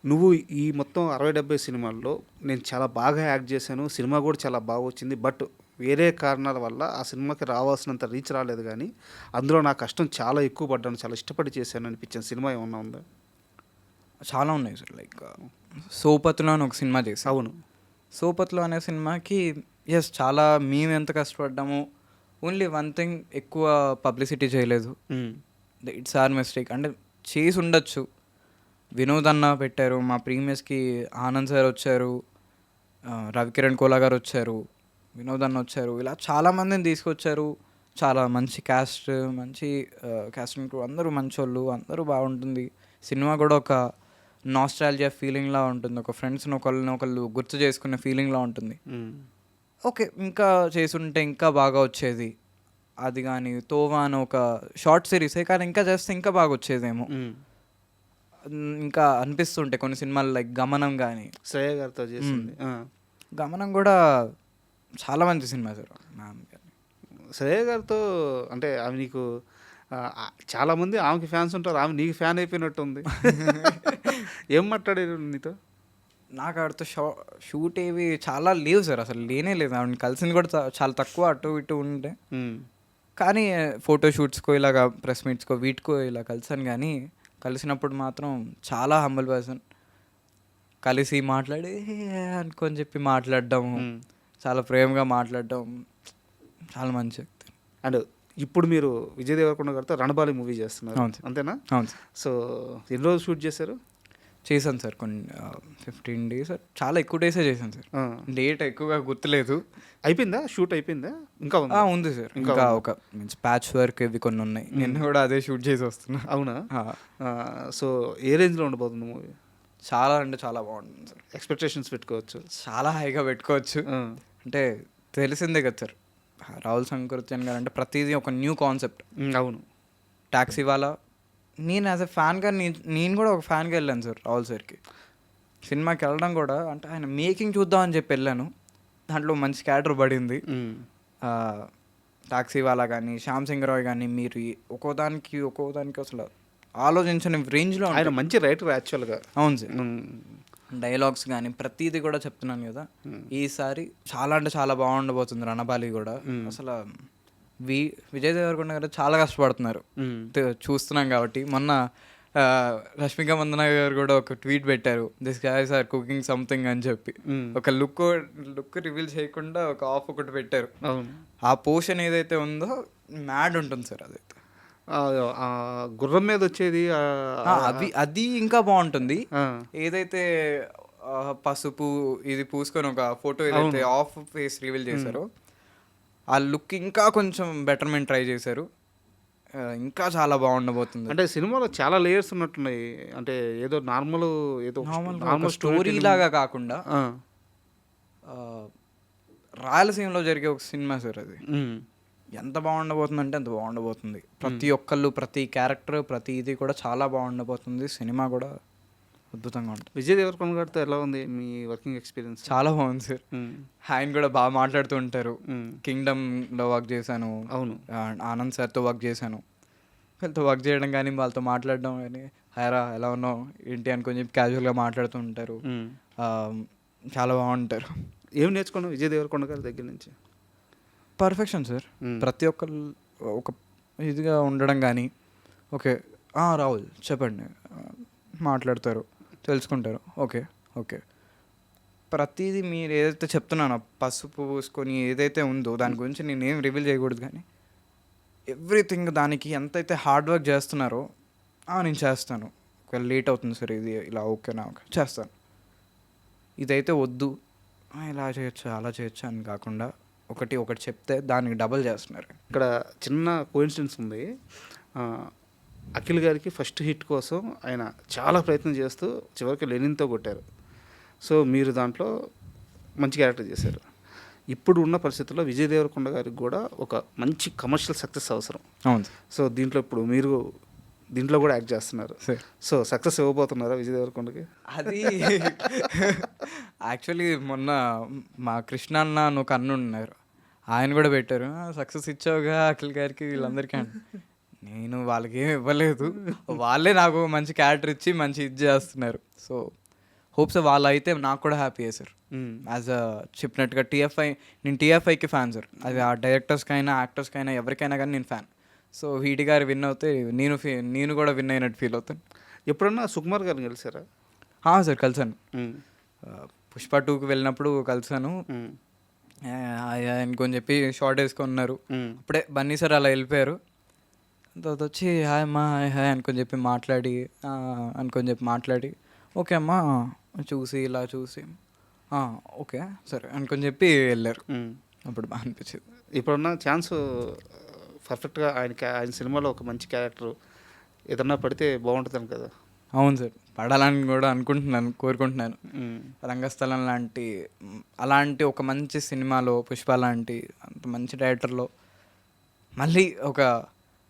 నువ్వు ఈ మొత్తం 60-70 సినిమాల్లో నేను చాలా బాగా యాక్ట్ చేశాను, సినిమా కూడా చాలా బాగా వచ్చింది, బట్ వేరే కారణాల వల్ల ఆ సినిమాకి రావాల్సినంత రీచ్ రాలేదు, కానీ అందులో నా కష్టం చాలా ఎక్కువ పడ్డాను, చాలా ఇష్టపడి చేశాను అనిపించిన సినిమా ఏమన్నా ఉందా? చాలా ఉన్నాయి సార్. లైక్ సోపత్లో అని ఒక సినిమా చేశాను. అవును. సోపత్లో అనే సినిమాకి చాలా మేము ఎంత కష్టపడ్డాము. ఓన్లీ వన్ థింగ్, ఎక్కువ పబ్లిసిటీ చేయలేదు. It's our mistake. అంటే చేసి ఉండొచ్చు. వినోద్ అన్న పెట్టారు, మా ప్రీమియస్కి ఆనంద్ సార్ వచ్చారు, రవికిరణ్ కోలా గారు వచ్చారు, వినోద్ అన్న వచ్చారు, ఇలా చాలామందిని తీసుకొచ్చారు. చాలా మంచి క్యాస్ట్, మంచి క్యాస్టింగ్ క్రూ, అందరూ మంచోళ్ళు, అందరూ బాగుంటుంది. సినిమా కూడా ఒక నాస్టాల్జియా ఫీలింగ్లా ఉంటుంది, ఒక ఫ్రెండ్స్ని ఒకళ్ళు గుర్తు చేసుకునే ఫీలింగ్లా ఉంటుంది. ఓకే, ఇంకా చేసుంటే ఇంకా బాగా వచ్చేది. అది కానీ తోవా అని ఒక షార్ట్ సిరీసే, కానీ ఇంకా చేస్తే ఇంకా బాగా వచ్చేదేమో. ఇంకా అనిపిస్తుంటే కొన్ని సినిమాలు లైక్ గమనం కానీ, శ్రేయ గారితో చేసింది. గమనం కూడా చాలా మంచి సినిమా సార్. శ్రేయ గారితో అంటే ఆమె నీకు చాలామంది ఆమెకి ఫ్యాన్స్ ఉంటారు, ఆమె నీకు ఫ్యాన్ అయిపోయినట్టు ఉంది. ఏం మాట్లాడారు నీతో? నాకు ఆవిడతో షూట్ ఏవి చాలా లేవు సార్, అసలు లేనే లేదు. ఆవిడని కలిసింది కూడా చాలా తక్కువ, అటు ఇటు ఉంటే. కానీ ఫోటో షూట్స్కో ఇలాగా ప్రెస్ మీట్స్కో వీటికో ఇలా కలిసాను, కానీ కలిసినప్పుడు మాత్రం చాలా హంబుల్ పర్సన్. కలిసి మాట్లాడి అనుకొని చెప్పి మాట్లాడడం, చాలా ప్రేమగా మాట్లాడడం, చాలా మంచి వ్యక్తి. అండ్ ఇప్పుడు మీరు విజయ్ దేవరకొండ గారితో రణబాలి మూవీ చేస్తున్నారు, అంతేనా? అవును సార్. సో ఎన్ని రోజులు షూట్ చేశారు? చేశాను సార్ కొన్ని 15 days, చాలా ఎక్కువ డేసే చేశాను సార్. డేట్ ఎక్కువగా గుర్తులేదు. అయిపోయిందా షూట్? అయిపోయిందా? ఇంకా ఉంది సార్, ఇంకా ఒక మీన్స్ ప్యాచ్ వర్క్ ఇవి కొన్ని ఉన్నాయి. నిన్న కూడా అదే షూట్ చేసి వస్తున్నా. అవునా? సో ఏ రేంజ్లో ఉండబోతుంది మూవీ? చాలా అంటే చాలా బాగుంటుంది సార్. ఎక్స్పెక్టేషన్స్ పెట్టుకోవచ్చు? చాలా హైగా పెట్టుకోవచ్చు. అంటే తెలిసిందే కదా సార్, రాహుల్ సంకృత్యన్ గారు అంటే ప్రతిదీ ఒక న్యూ కాన్సెప్ట్. అవును. ట్యాక్సీ వాళ్ళ నేను యాజ్ ఎ ఫ్యాన్గా నేను కూడా ఒక ఫ్యాన్గా వెళ్ళాను సార్ రాహుల్ సార్కి. సినిమాకి వెళ్ళడం కూడా అంటే ఆయన మేకింగ్ చూద్దామని చెప్పి వెళ్ళాను. దాంట్లో మంచి క్యారెక్టర్ పడింది. టాక్సీ వాళ్ళ కానీ శ్యామ్ సింగ్ రాయ్ కానీ మీరు ఒక్కోదానికి అసలు ఆలోచించని రేంజ్లో ఆయన మంచి రైటర్ యాక్చువల్గా. అవును సార్. డైలాగ్స్ కానీ ప్రతిదీ కూడా చెప్తున్నాను కదా, ఈసారి చాలా అంటే చాలా బాగుండబోతుంది రణబాలి కూడా. అసలు విజయ్ దేవరకొండ గారు చాలా కష్టపడుతున్నారు, చూస్తున్నాం కాబట్టి. మొన్న రష్మిక మందన గారు కూడా ఒక ట్వీట్ పెట్టారు, this guys are cooking something అని చెప్పి. ఒక లుక్ రివీల్ చేయకుండా ఒక ఆఫ్ ఒకటి పెట్టారు. ఆ పోర్షన్ ఏదైతే ఉందో మ్యాడ్ ఉంటుంది సార్. అదైతే గుర్రం మీద వచ్చేది అది ఇంకా బాగుంటుంది. ఏదైతే పసుపు ఇది పూసుకొని ఒక ఫోటో ఏదైతే ఆఫ్ ఫేస్ రివీల్ చేశారో ఆ లుక్ ఇంకా కొంచెం బెటర్మెంట్ ట్రై చేశారు. ఇంకా చాలా బాగుండబోతుంది. అంటే సినిమాలో చాలా లేయర్స్ ఉన్నట్టున్నాయి. అంటే ఏదో నార్మల్ స్టోరీ లాగా కాకుండా రాయలసీమలో జరిగే ఒక సినిమా సార్ అది. ఎంత బాగుండబోతుంది అంటే అంత బాగుండబోతుంది. ప్రతి ఒక్కళ్ళు, ప్రతి క్యారెక్టర్, ప్రతి ఇది కూడా చాలా బాగుండబోతుంది. సినిమా కూడా అద్భుతంగా ఉంటుంది. విజయ్ దేవరకొండ గారితో ఎలా ఉంది మీ వర్కింగ్ ఎక్స్పీరియన్స్? చాలా బాగుంది సార్. ఆయన కూడా బాగా మాట్లాడుతూ ఉంటారు. కింగ్డమ్లో వర్క్ చేశాను. అవును. ఆనంద్ సార్తో వర్క్ చేశాను. వాళ్ళతో వర్క్ చేయడం కానీ వాళ్ళతో మాట్లాడడం కానీ, హైరా ఎలా ఉన్నావు ఏంటి అనుకొని చెప్పి క్యాజువల్గా మాట్లాడుతూ ఉంటారు. చాలా బాగుంటారు. ఏం నేర్చుకున్నావు విజయ్ దేవరకొండ గారి దగ్గర నుంచి? Perfection sir. ప్రతి ఒక్కరు ఒక ఇదిగా ఉండడం కానీ, ఓకే రాహుల్ చెప్పండి మాట్లాడతారు, తెలుసుకుంటారు, ఓకే ప్రతిదీ మీరు ఏదైతే చెప్తున్నానో పసుపు పూసుకొని ఏదైతే ఉందో దాని గురించి నేనేం రివీల్ చేయకూడదు, కానీ ఎవ్రీథింగ్ దానికి ఎంతైతే హార్డ్ వర్క్ చేస్తున్నారో నేను చేస్తాను. ఒకవేళ లేట్ అవుతుంది సార్, ఇది ఇలా ఓకేనా చేస్తాను, ఇదైతే వద్దు ఇలా చేయొచ్చు అలా చేయొచ్చు అని కాకుండా ఒకటి చెప్తే దానికి డబల్ చేస్తున్నారు. ఇక్కడ చిన్న కోఇన్సిడెన్స్ ఉంది. అఖిల్ గారికి ఫస్ట్ హిట్ కోసం ఆయన చాలా ప్రయత్నం చేస్తూ చివరికి లెనిన్తో కొట్టారు. సో మీరు దాంట్లో మంచి క్యారెక్టర్ చేశారు. ఇప్పుడు ఉన్న పరిస్థితుల్లో విజయ్ దేవరకొండ గారికి కూడా ఒక మంచి కమర్షియల్ సక్సెస్ అవసరం. అవును సార్. సో దీంట్లో ఇప్పుడు మీరు దీంట్లో కూడా యాక్ట్ చేస్తున్నారు. సార్ సో సక్సెస్ ఇవ్వబోతున్నారా విజయ్ దేవరకొండకి? అది యాక్చువల్లీ మొన్న మా కృష్ణ అన్న అని ఒక అన్న ఉన్నారు, ఆయన కూడా పెట్టారు, సక్సెస్ ఇచ్చావుగా అఖిల్ గారికి వీళ్ళందరికీ అని. నేను వాళ్ళకి ఏమి ఇవ్వలేదు, వాళ్ళే నాకు మంచి క్యారెక్టర్ ఇచ్చి మంచి ఇది చేస్తున్నారు. సో హోప్స్ వాళ్ళు అయితే నాకు కూడా హ్యాపీ సార్. యాజ్ అ చెప్పినట్టుగా నేను టీఎఫ్ఐకి ఫ్యాన్ సార్. అది ఆ డైరెక్టర్స్కైనా యాక్టర్స్కైనా ఎవరికైనా కానీ నేను ఫ్యాన్. సో వీటి గారు విన్ అవుతే నేను కూడా విన్ అయినట్టు ఫీల్ అవుతాను. ఎప్పుడన్నా సుకుమార్ గారిని కలిసారా? సార్ కలిసాను. పుష్ప 2కి వెళ్ళినప్పుడు కలిసాను. అనుకొని చెప్పి షార్ట్ వేసుకున్నారు. అప్పుడే బన్నీ సార్ అలా వెళ్ళిపోయారు. తర్వాత వచ్చి హాయ్ అమ్మా హాయ్ అనుకొని చెప్పి మాట్లాడి ఓకే అమ్మా చూసి ఇలా చూసి ఓకే సరే అనుకొని చెప్పి వెళ్ళారు. అప్పుడు బాగా అనిపించింది. ఇప్పుడున్న ఛాన్స్ పర్ఫెక్ట్గా ఆయన సినిమాలో ఒక మంచి క్యారెక్టర్ ఏదన్నా పడితే బాగుంటుందని కదా? అవును సార్, పడాలని కూడా కోరుకుంటున్నాను. రంగస్థలం అలాంటి ఒక మంచి సినిమాలో, పుష్ప లాంటి అంత మంచి డైరెక్టర్లో మళ్ళీ ఒక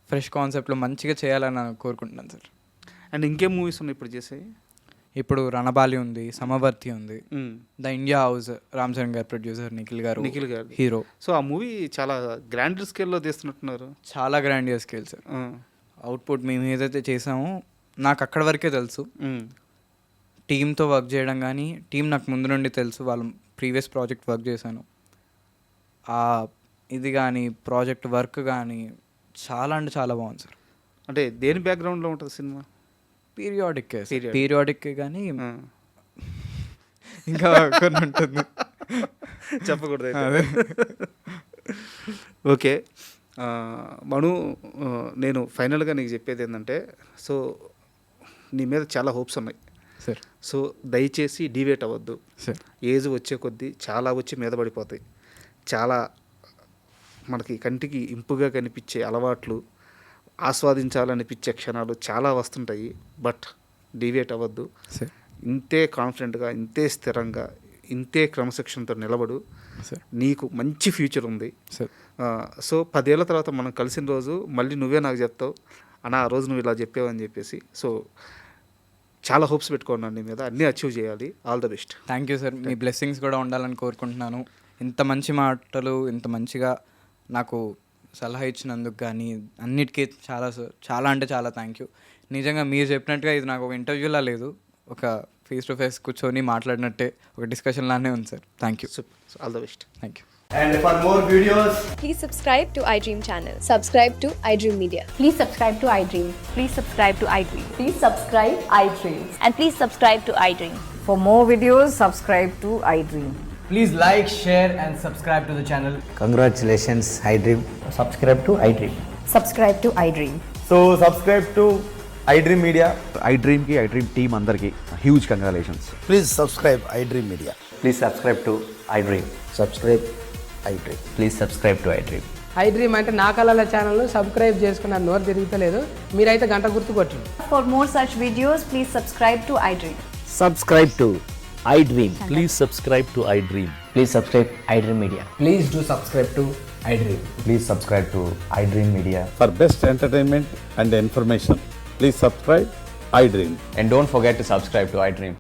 ఫ్రెష్ కాన్సెప్ట్లో మంచిగా చేయాలని కోరుకుంటున్నాను సార్. అండ్ ఇంకేం మూవీస్ ఉన్నాయి ఇప్పుడు చేసేవి? ఇప్పుడు రణబాలి ఉంది, సమవర్తి ఉంది, the India house Ram Charan గారు ప్రొడ్యూసర్, నిఖిల్ గారు హీరో. సో ఆ మూవీ చాలా గ్రాండ్ స్కేల్లో తీస్తున్నట్టున్నారు. చాలా గ్రాండియర్ స్కేల్ సార్. అవుట్పుట్ మేము ఏదైతే చేసామో నాకు అక్కడి వరకే తెలుసు. టీంతో వర్క్ చేయడం కానీ, టీం నాకు ముందు నుండి తెలుసు, వాళ్ళ ప్రీవియస్ ప్రాజెక్ట్ వర్క్ చేశాను. ఇది కానీ ప్రాజెక్ట్ వర్క్ కానీ చాలా అంటే చాలా బాగుంది సార్. అంటే దేని బ్యాక్గ్రౌండ్లో ఉంటుంది సినిమా? పీరియాడిక్ కానీ ఇంకా కొన్ని ఉంటుంది, చెప్పకూడదు. ఓకే మను, నేను ఫైనల్గా నీకు చెప్పేది ఏంటంటే, సో నీ మీద చాలా హోప్స్ ఉన్నాయి సార్. సో దయచేసి డివేట్ అవ్వద్దు సార్. ఏజ్ వచ్చే కొద్దీ చాలా వచ్చి మీద పడిపోతాయి. చాలా మనకి కంటికి ఇంపుగా కనిపించే అలవాట్లు, ఆస్వాదించాలనిపించే క్షణాలు చాలా వస్తుంటాయి. బట్ డివేట్ అవ్వద్దు. ఇంతే కాన్ఫిడెంట్గా, ఇంతే స్థిరంగా, ఇంతే క్రమశిక్షణతో నిలబడు. నీకు మంచి ఫ్యూచర్ ఉంది. సో 10 ఏళ్ళ తర్వాత మనం కలిసిన రోజు మళ్ళీ నువ్వే నాకు చెప్తావు, అన్న ఆ రోజు నువ్వు ఇలా చెప్పావని చెప్పేసి. సో చాలా హోప్స్ పెట్టుకున్నాను నీ మీద, అన్నీ అచీవ్ చేయాలి. All the best. Thank you sir. Me blessings కూడా ఉండాలని కోరుకుంటున్నాను. ఇంత మంచి మాటలు, ఇంత మంచిగా నాకు సలహా ఇచ్చినందుకు కానీ అన్నిటికీ చాలా అంటే చాలా థ్యాంక్ యూ. నిజంగా మీరు చెప్పినట్టుగా ఇది నాకు ఒక ఇంటర్వ్యూలా లేదు, ఒక ఫేస్ టు ఫేస్ కూర్చొని మాట్లాడినట్టే ఒక డిస్కషన్ లానే ఉంది sir. Thank you. All the best. Thank you. And for more videos, please subscribe to iDream channel. Subscribe to iDream Media. Please subscribe to iDream. Please subscribe to iDream. Please subscribe iDream. And please subscribe to iDream. For more videos, subscribe to iDream. please like, share and subscribe to the channel. Congratulations, iDream. Subscribe to iDream. Subscribe to iDream. So subscribe to iDream Media. iDream ki iDream team andarki huge congratulations. Please subscribe iDream Media. Please subscribe to iDream. Subscribe iDream. Please subscribe to iDream. iDream అంటే నా కళల ఛానల్ను subscribe చేసుకున్న నోరు తిరుగుతలేదు, మీరైతే గంట గుర్తు కొట్టండి. For more such videos, please subscribe to iDream. Subscribe to iDream. Please subscribe to iDream. Please subscribe iDream Media. Please do subscribe to iDream. Please subscribe to iDream Media. For best entertainment and information, please subscribe iDream. And don't forget to subscribe to iDream.